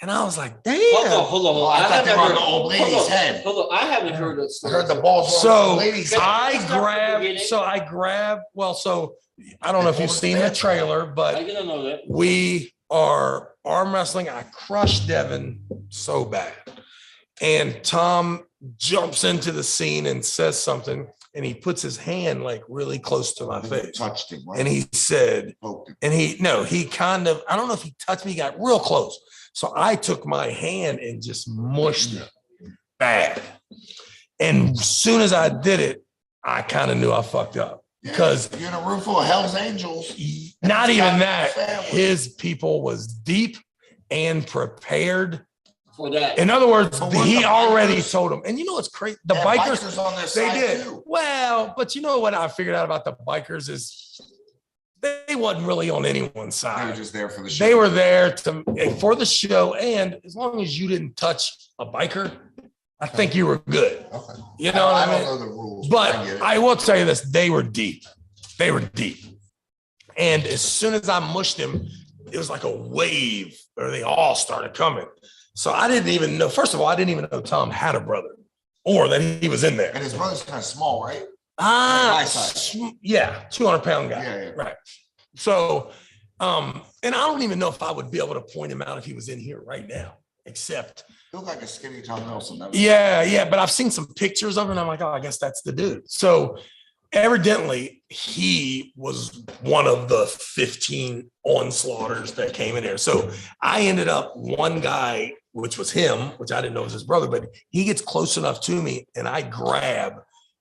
And I was like, damn. Hold on. I thought they were on the heard- old lady's hold on, head. Hold on, I haven't heard that I story. heard the balls were on So the lady's head. I grabbed, so I don't know if you've seen the trailer, I but didn't know that. we are arm wrestling. I crushed Devin so bad. And Tom jumps into the scene and says something, and he puts his hand like really close to my face. Touched him. Right? And he said, Poked him. and he kind of, I don't know if he touched me, he got real close. So I took my hand and just mushed it bad. And as soon as I did it, I kind of knew I fucked up because You're in a room full of Hell's Angels. not even that, Family. his people was deep and prepared. For that. In other words, But weren't he the already bikers- told him. And you know what's crazy? The They had bikers, on their they side did. too. Well, but you know what I figured out about the bikers is they wasn't really on anyone's They were side. just there for the show. They were there for the show, and as long as you didn't touch a biker, I think you were good. Okay. You know what I don't mean? know the rules, But I get it. I will tell you this: they were deep. They were deep. And as soon as I mushed him, it was like a wave, or they all started coming. So I didn't even know. First of all, I didn't even know Tom had a brother, or that he was in there. And his brother's kind of small, right? Ah, my size. yeah, 200-pound guy. Yeah, yeah. Right. So, and I don't even know if I would be able to point him out if he was in here right now, except, He looked like a skinny Tom Nelson. That was- yeah. But I've seen some pictures of him. And I'm like, oh, I guess that's the dude. So evidently he was one of the 15 onslaughters that came in there. So I ended up one guy, which was him, which I didn't know was his brother, but he gets close enough to me and I grab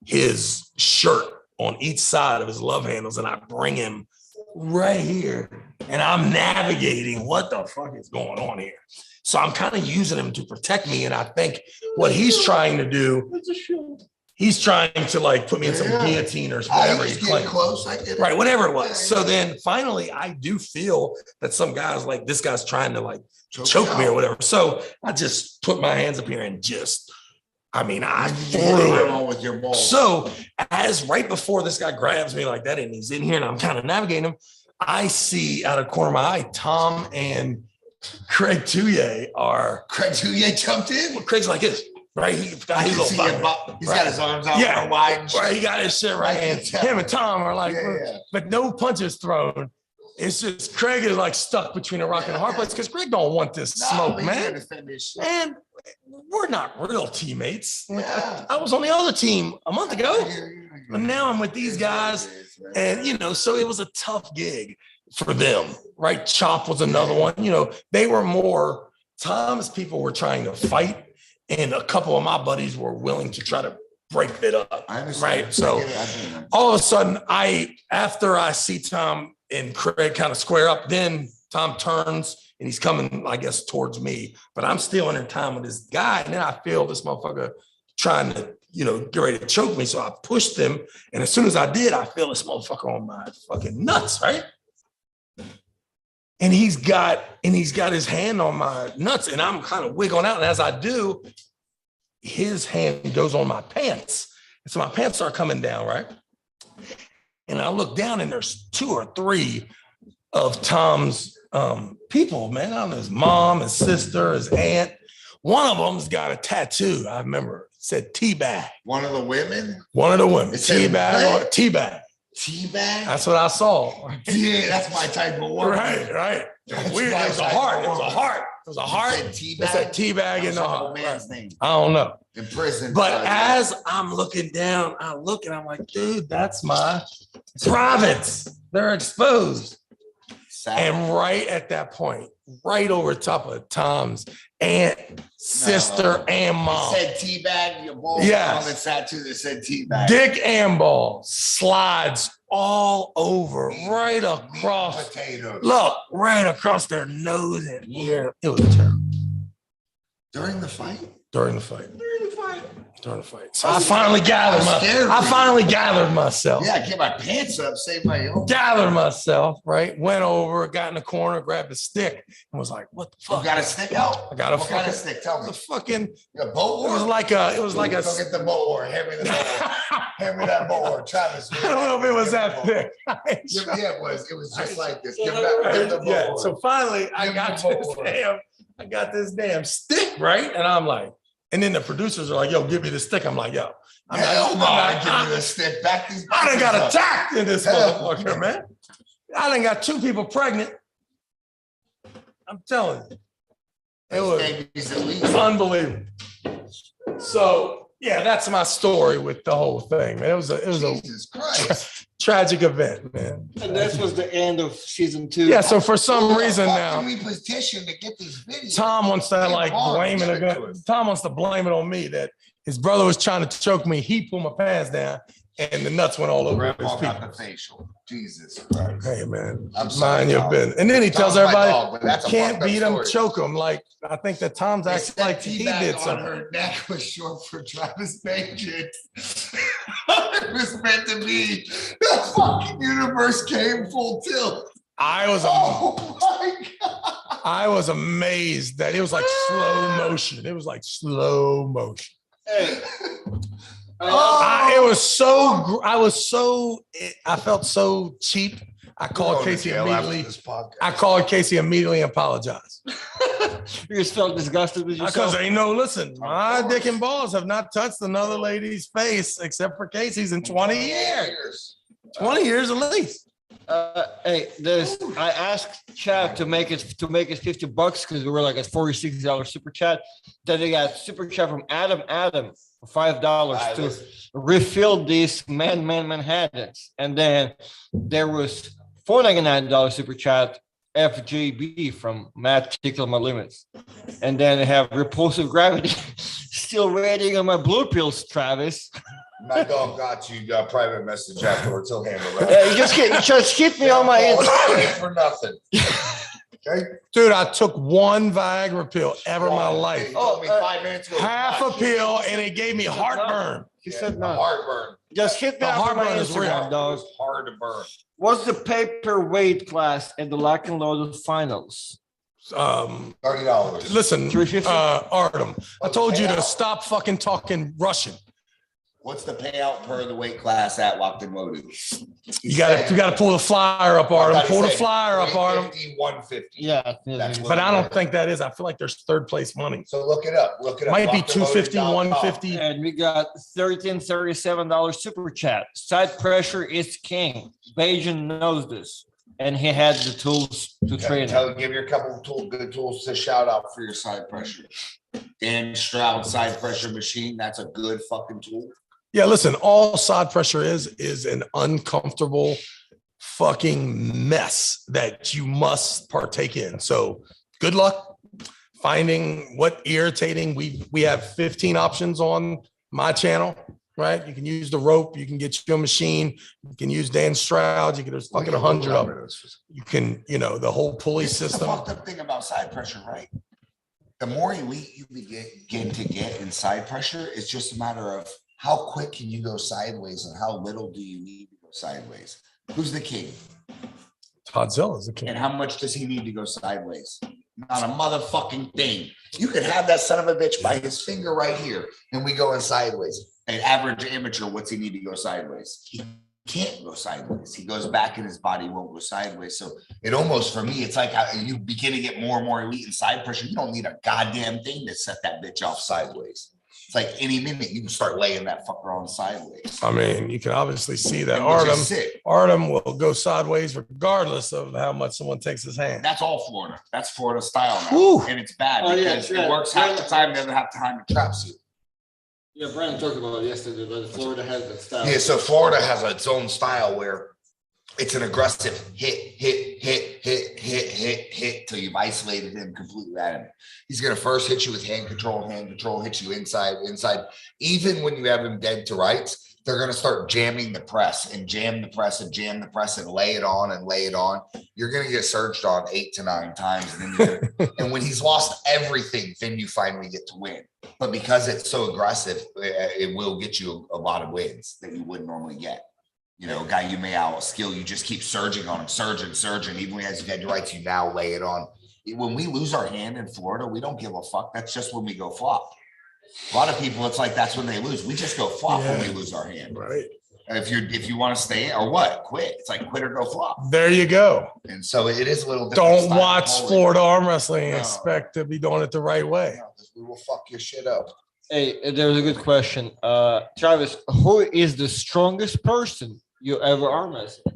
his shirt on each side of his love handles and I bring him right here and I'm navigating what the fuck is going on here. So I'm kind of using him to protect me. And I think what he's trying to do, he's trying to like put me in some Yeah. guillotine or I whatever was he getting claimed. close. I get it. Right, whatever it was. So then finally I do feel that some guys like this guy's trying to like choke me or whatever. So I just put my hands up here and I threw it. on with your balls. So as right before this guy grabs me like that and he's in here and I'm kind of navigating him, I see out of the corner of my eye, Tom and Craig Touye are, Craig Touye jumped in. Craig's like this. right? He's got I his can see little him. bucket. He's right. got his arms out Yeah. real wide. And Right, shit. he got his shit right. I can And tell. him and Tom are like, Yeah. but no punches thrown. It's just Craig is like stuck between a rock and a hard place because Craig don't want this smoke, man. And we're not real teammates. Like, Yeah. I was on the other team a month ago, but now I'm with these guys, and so it was a tough gig for them. Right, Chop was another one. They were more. Tom's people were trying to fight, and a couple of my buddies were willing to try to break it up. I understand. Right, so all of a sudden, after I see Tom and Craig kind of square up, then Tom turns and he's coming, I guess, towards me, but I'm still in time with this guy. And then I feel this motherfucker trying to, get ready to choke me. So I pushed him. And as soon as I did, I feel this motherfucker on my fucking nuts, right? And he's got his hand on my nuts and I'm kind of wiggling out. And as I do, his hand goes on my pants. And so my pants start coming down, right? And I look down and there's 2 or 3 of Tom's people, man. I don't know, his mom, his sister, his aunt. One of them's got a tattoo. I remember it said teabag. One of the women? One of the women. It said Teabag. Teabag. Teabag? That's what I saw. Yeah, that's my type of woman. Right. That's Weird. my It was a type heart. of It was a woman. heart. It was a heart. It said teabag in the That heart. was a man's name. I don't know. In prison. But as I'm looking down, I look and I'm like, dude, that's my privates. They're exposed. And right at that point, right over top of Tom's aunt, sister, and mom. It said teabag. Your balls Yes. on the tattoo that said teabag. Dick and ball slides all over, right across. Potatoes. Look, right across their nose and ear. It was terrible. During the fight? During the fight. So I finally gathered myself. Yeah, get my pants up, save my own. Gathered myself, right? Went over, got in the corner, grabbed a stick, and was like, "What the fuck?" You got a stick out? I got a What kind of stick? Tell me. The fucking. A boat It was oar? like a. Go get the boat oar. Hand me the boat oar. Hand me that boat oar. Travis. I don't know if it was that thick. Yeah, it was. It was just like this. Give Right, the boat yeah. oar. So finally, I got this damn stick, right? And I'm like, and then the producers are like, "Yo, give me the stick." I'm like, "Yo, Hell no, I give you the stick. Back these. I done got up. attacked in this motherfucker, man. I done got 2 people pregnant. I'm telling you. It was Babies at least. unbelievable. So yeah, that's my story with the whole thing, man. It was Jesus Christ. tragic event, man. And this was the end of season 2. Yeah, so for some reason now, we petition to get these videos. Tom wants to like blame it. Tom wants to blame it on me that his brother was trying to choke me. He pulled my pants down, and the nuts went all over his Grandpa got feet. the facial. Jesus Christ. Hey man, I'm sorry, mind your Tom. business. And then he tells Tom's my everybody, dog, but that's a can't fucked up beat him, story. choke him. Like I think that Tom's They acting said like he teabag did on something. her neck was short for Travis Bagent. It was meant to be. The fucking universe came full tilt. Oh my God. I was amazed that it was like slow motion. It was like slow motion. Hey. I felt so cheap. I called Casey immediately. I called Casey immediately and apologized. You just felt disgusted with yourself? Because ain't no, listen, my dick and balls have not touched another lady's face except for Casey's in 20 years. 20 years at least. Hey, I asked Chad to make it $50 because we were like a $46 super chat. Then they got super chat from Adam for $5 to refill these Manhattans. And then there was $4.99 super chat FJB from Matt Tickle My Limits. And then they have repulsive gravity still waiting on my blue pills, Travis. My dog got you. Got a private message afterwards. He'll handle it. Yeah, just hit me on my Instagram for nothing. Okay, Dude, I took 1 Viagra pill ever in my life. You told me 5 minutes ago. Half a pill, and it gave me heartburn. He said no. no. Heartburn. Just hit me The on my heartburn is real. Instagram, dog. It's hard to burn. What's the paperweight class at the Lock and Loaded finals? $30. Listen, $350? Artem, I told you to stop fucking talking Russian. What's the payout per the weight class at locked and loaded? You gotta pull the flyer up, Artem. Pull the flyer up, Artem. 150. Yeah. But I don't think that is. I feel like there's third place money. So look it up. Might be 250, 150. 150. And we got $1337 super chat. Side pressure is king. Bagent knows this, and he had the tools to train it. Give your couple of good tools to shout out for your side pressure. Dan Stroud side pressure machine. That's a good fucking tool. Yeah, listen, all side pressure is an uncomfortable fucking mess that you must partake in. So good luck finding what irritating. We have 15 options on my channel, right? You can use the rope, you can get your machine, you can use Dan Stroud, there's fucking 100 of them. You can, the whole pulley system. The fucked up thing about side pressure, right? The more elite you begin to get in side pressure, it's just a matter of how quick can you go sideways and how little do you need to go sideways? Who's the king? Todd Zell is the king. And how much does he need to go sideways? Not a motherfucking thing. You could have that son of a bitch by his finger right here, and we go in sideways. An average amateur, what's he need to go sideways? He can't go sideways. He goes back and his body won't go sideways. So it almost, for me, it's like how you begin to get more and more elite in side pressure. You don't need a goddamn thing to set that bitch off sideways. It's like any minute you can start laying that fucker on sideways. I mean, you can obviously see that And Artem will go sideways regardless of how much someone takes his hand. That's all Florida. That's Florida style now. Woo. And it's bad Oh, yeah, because yeah. it works half the time, the other half the time it traps you. Yeah, Brandon talked about it yesterday, but Florida has that style. Yeah, so Florida has its own style where it's an aggressive hit till you've isolated him completely out of it. He's going to first hit you with hand control, hit you inside. Even when you have him dead to rights, they're going to start jamming the press and jam the press and lay it on. You're going to get surged on 8 to 9 times. And when he's lost everything, then you finally get to win. But because it's so aggressive, it will get you a lot of wins that you wouldn't normally get. A guy you may out skill, you just keep surging on him, surging. Even as you get your rights, you now lay it on. When we lose our hand in Florida, we don't give a fuck. That's just when we go flop. A lot of people, it's like that's when they lose. We just go flop when we lose our hand. Right. If you want to stay or what, quit. It's like quit or go flop. There you go. And so it is a little different. Don't watch Florida arm wrestling and expect to be doing it the right way. No, we will fuck your shit up. Hey, there's a good question. Travis, who is the strongest person you ever arm wrestled?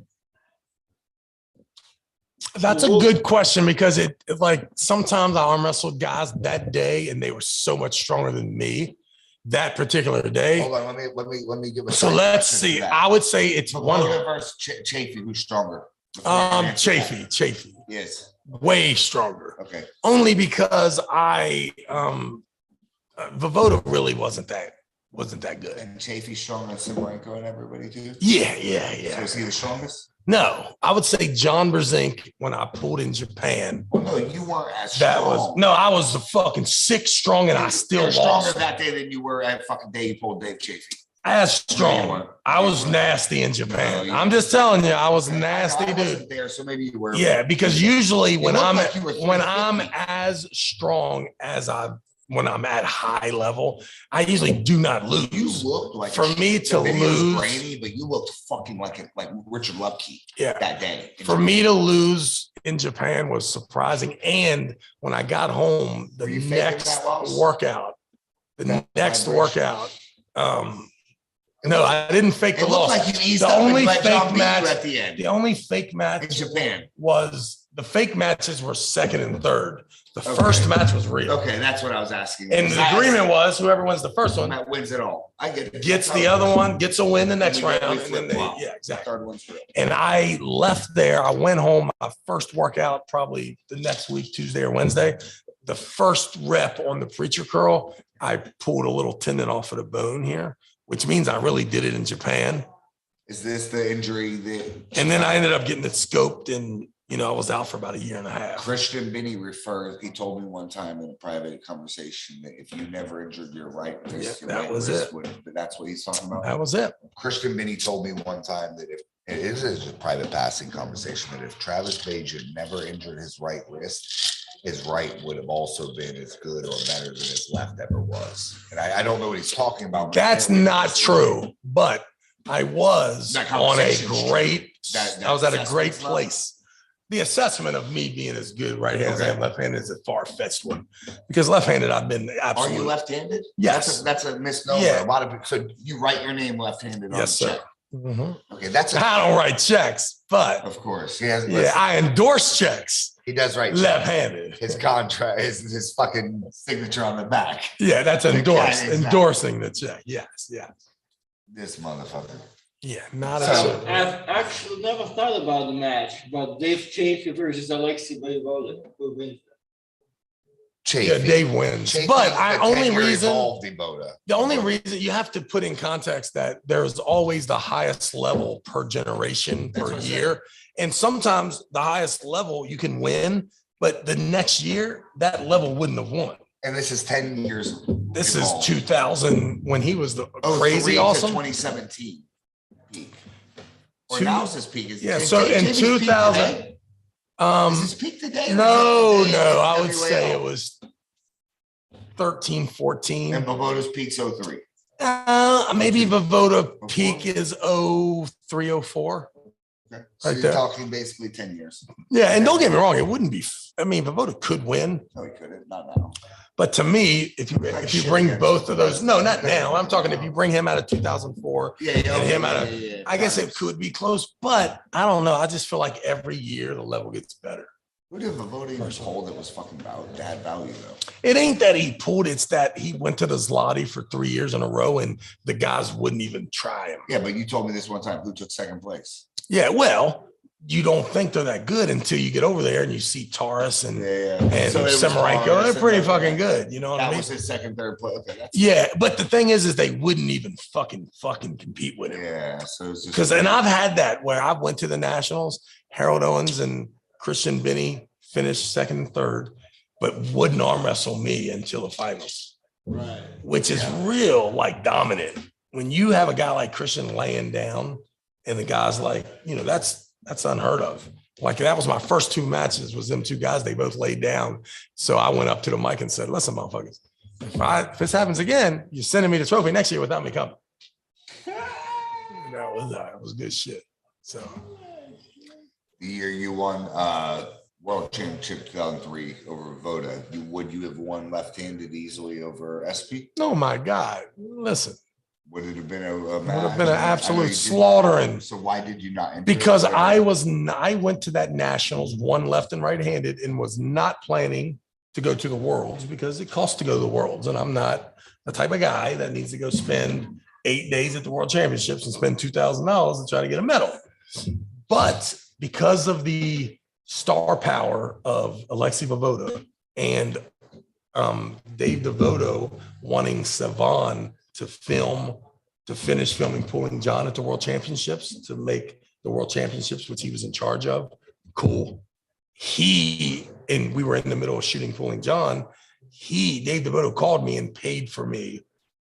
That's a good question because it like sometimes I arm wrestled guys that day and they were so much stronger than me that particular day. Hold on, let me give a. So let's see. I would say it's one versus Chafee. Who's stronger? Chafee. Yes. Way stronger. Okay. Only because Vovoda really wasn't that good. And Chafee's stronger than Simrenko and everybody too. Yeah. So is he the strongest? No, I would say John Brzezinski when I pulled in Japan. Well, no, you weren't as strong. I was the fucking 6 strong and I still lost. Stronger that day than you were at fucking day you pulled Dave Chafee. As strong. I was nasty in Japan. I'm just telling you, I was nasty, dude. Wasn't there, so maybe you were. Yeah, because usually when I'm as strong as when I'm at high level, I usually do not lose. You looked like for me to lose, grainy, but you looked fucking like Richard Lupke that day. For me to lose in Japan was surprising. And when I got home, the next workout, no, I didn't fake the loss. Like you eased the up only and fake match at the end. The only fake match in Japan was the fake matches were second and third. The first match was real. Okay, that's what I was asking. And the agreement was whoever wins the first one that wins it all. I get it. Gets the other one, gets a win the next round. And then exactly. Third one's real. And I left there. I went home. My first workout probably the next week, Tuesday or Wednesday. The first rep on the preacher curl, I pulled a little tendon off of the bone here, which means I really did it in Japan. Is this the injury and then I ended up getting it scoped and, I was out for about 1.5 years. Christian Binney he told me one time in a private conversation that if you never injured your right wrist, that was it. That's what he's talking about. That was it. Christian Binney told me one time that it is a private passing conversation, that if Travis Bagent never injured his right wrist, his right would have also been as good or better than his left ever was. And I don't know what he's talking about. That's not true, but I was That on a conversation's great, That I was at a great assessment's not- place. The assessment of me being as good right-handed Okay. and left-handed is a far-fetched one. Because left-handed, I've been Are absolutely. you left-handed? Yes. That's a misnomer. Yeah. A lot of so you write your name left-handed on Yes, the sir. check. Mhm. Okay, that's I don't write checks, but of course. He has, yeah, I endorse checks he does write checks. left-handed. His contract, his fucking signature on the back. Yeah, that's Yeah, endorsed, exactly. endorsing the check. Yes, yeah. This motherfucker. Yeah, not So- a I've actually never thought about the match, but Dave Chafee versus Alexei Voivode. Who wins? Chafee. yeah, Dave wins. Chafee But is I the only 10-year reason evolved Ebola. the only reason you have to put in context that there's always the highest level per generation That's per what I'm year. And sometimes the highest level you can win, but the next year that level wouldn't have won. And this is 10 years. This evolved. is 2000 when he was the 03 crazy to awesome. 2017 peak. Or Two- now's his peak. Yeah, is so in Jamie's peak 2000 today? Is his Um, peak today? or is no, it today no, in I would say it WAO? was 13, 14. And Boboda's peak's 03. Maybe Vovoda Before? peak is 03, 04. Okay. So Right you're there. talking basically 10 years. Yeah, and don't get me wrong, it wouldn't be. I mean, Vovoda could win, No, he couldn't. Not now. but to me, if you bring Shit, both yeah. of those, no, not now. I'm talking if you bring him out of 2004, Yeah, And him out of- yeah. I guess it could be close, but I don't know. I just feel like every year the level gets better. Who did Vovoda even hold that was fucking bad value though? It ain't that he pulled; it's that he went to the Zloty for 3 years in a row, and the guys wouldn't even try him. Yeah, but you told me this one time. Who took second place? Yeah, well, you don't think they're that good until you get over there and you see Taurus and Yeah. So it was Samarenko. Taurus They're and pretty then- fucking good. You know what I That mean? was his second, third place. Okay, that's Yeah, but the thing is they wouldn't even fucking compete with him. yeah. So it's just Because and I've had that where I went to the Nationals, Harold Owens and Christian Binney finished second and third, but wouldn't arm wrestle me until the finals, Right. which is real like dominant. When you have a guy like Christian laying down and the guys like, that's unheard of. Like that was my first two matches was them two guys, they both laid down. So I went up to the mic and said, listen, motherfuckers, if this happens again, you're sending me the trophy next year without me coming. That was good shit. So the year you won World Championship 2003 over Voda. Would you have won left-handed easily over SP? oh my God. Listen, Would it have been a would match? have been an I know absolute you did- slaughtering. So why did you not? enter Because it? I went to that Nationals, one left and right-handed, and was not planning to go to the Worlds because it costs to go to the Worlds. And I'm not the type of guy that needs to go spend 8 days at the World Championships and spend $2,000 to try to get a medal. But because of the star power of Alexei Voivode and Dave DeVoto wanting Savan to finish filming Pulling John at the World Championships, to make the World Championships, which he was in charge of. Cool. And we were in the middle of shooting Pulling John. Dave DeVoto called me and paid for me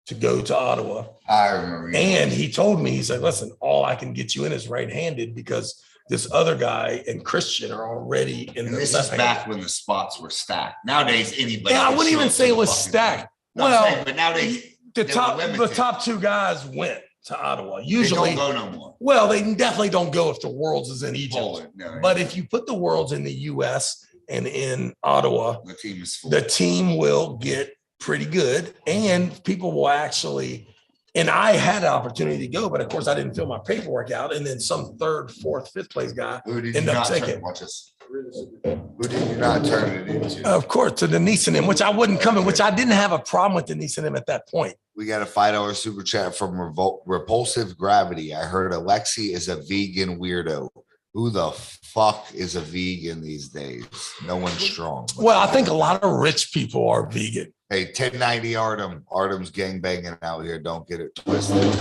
to go to Ottawa. I remember. And he told me, he said, listen, all I can get you in is right-handed because this other guy and Christian are already in And the this is left hand. back when the spots were stacked. Nowadays, anybody. Yeah, I can wouldn't show even up say to it was the fucking stacked. thing. No, I'm Well, saying, but nowadays the they were limited. top two guys went to Ottawa. they Usually, don't go no more. well, they definitely don't go if the Worlds is in Egypt. Poland, no, But if you put the Worlds in the US and in Ottawa, the team is full. the team will get pretty good and people will actually, and I had an opportunity to go, but of course I didn't fill my paperwork out. And then some third, fourth, fifth place guy, Who did you end up not turn? taking. Watch this. Who did you not turn it into? of course, to Denise and him, which I wouldn't come in, which I didn't have a problem with Denise and him at that point. We got a $5 super chat from Repulsive Gravity. I heard Alexi is a vegan weirdo. Who the fuck is a vegan these days? No one's strong. Well, I think a lot of rich people are vegan. Hey, 1090 Artem. Artem's gangbanging out here. Don't get it twisted.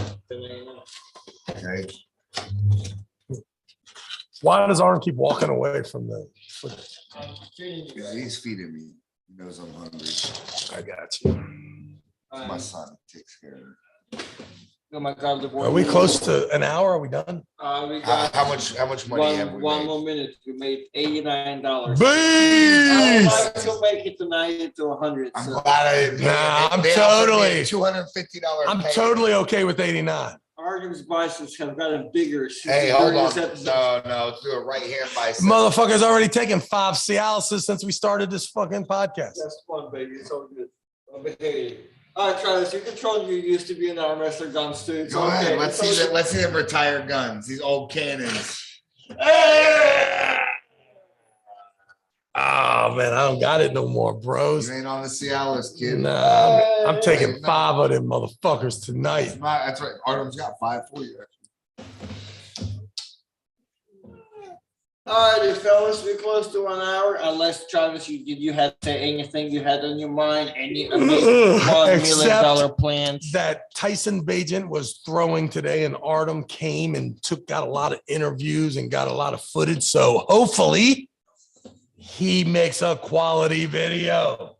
Okay. Why does Arn keep walking away from the? Yeah, he's feeding me. He knows I'm hungry. I got you. My son takes care of it. Oh my God. the Are we close to an hour? Are we done? We got How much money have we one made? more minute. We made $89. Beast! I would like to take it to 90 to 100. I'm So glad I didn't pay Nah, it. I'm They offered me totally- a $250. I'm pay. totally okay with 89. Artem's biceps have gotten bigger. since Hey, the hold on. previous episode. No, let's do a right hand bicep. Motherfucker's already taken 5 Cialis since we started this fucking podcast. That's fun, baby. It's all good. Hey. All right, Travis, you control you used to be an arm wrestler guns too. It's Go ahead. okay. Let's It's see okay. let's see them retire guns. These old cannons. Oh man, I don't got it no more, bros. You ain't on the Cialis, kid. Nah, I'm taking 5 of them motherfuckers tonight. That's, not, that's right. Artem's got 5 for you. All righty, fellas, we're close to 1 hour. Unless Travis, did you have to say anything you had on your mind? Any amazing $1 million plans? That Tyson Bagent was throwing today, and Artem came and got a lot of interviews and got a lot of footage. So hopefully he makes a quality video.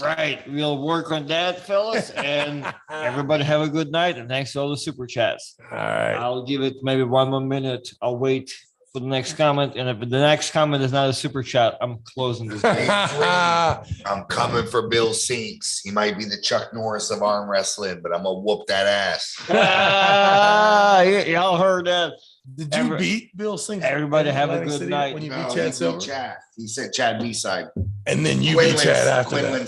Right. We'll work on that, fellas. And everybody have a good night. And thanks for all the super chats. All right. I'll give it maybe 1 more minute. I'll wait for the next comment. And if the next comment is not a super chat, I'm closing this. Game. I'm coming for Bill Sinks. He might be the Chuck Norris of arm wrestling, but I'm gonna whoop that ass. Y'all heard that. Did you beat Bill Sink? Everybody have a Atlantic good City night. when you No, beat he Chad beat Silver? Chad. He said Chad B-side. And then you beat Chad after that. Quinlan said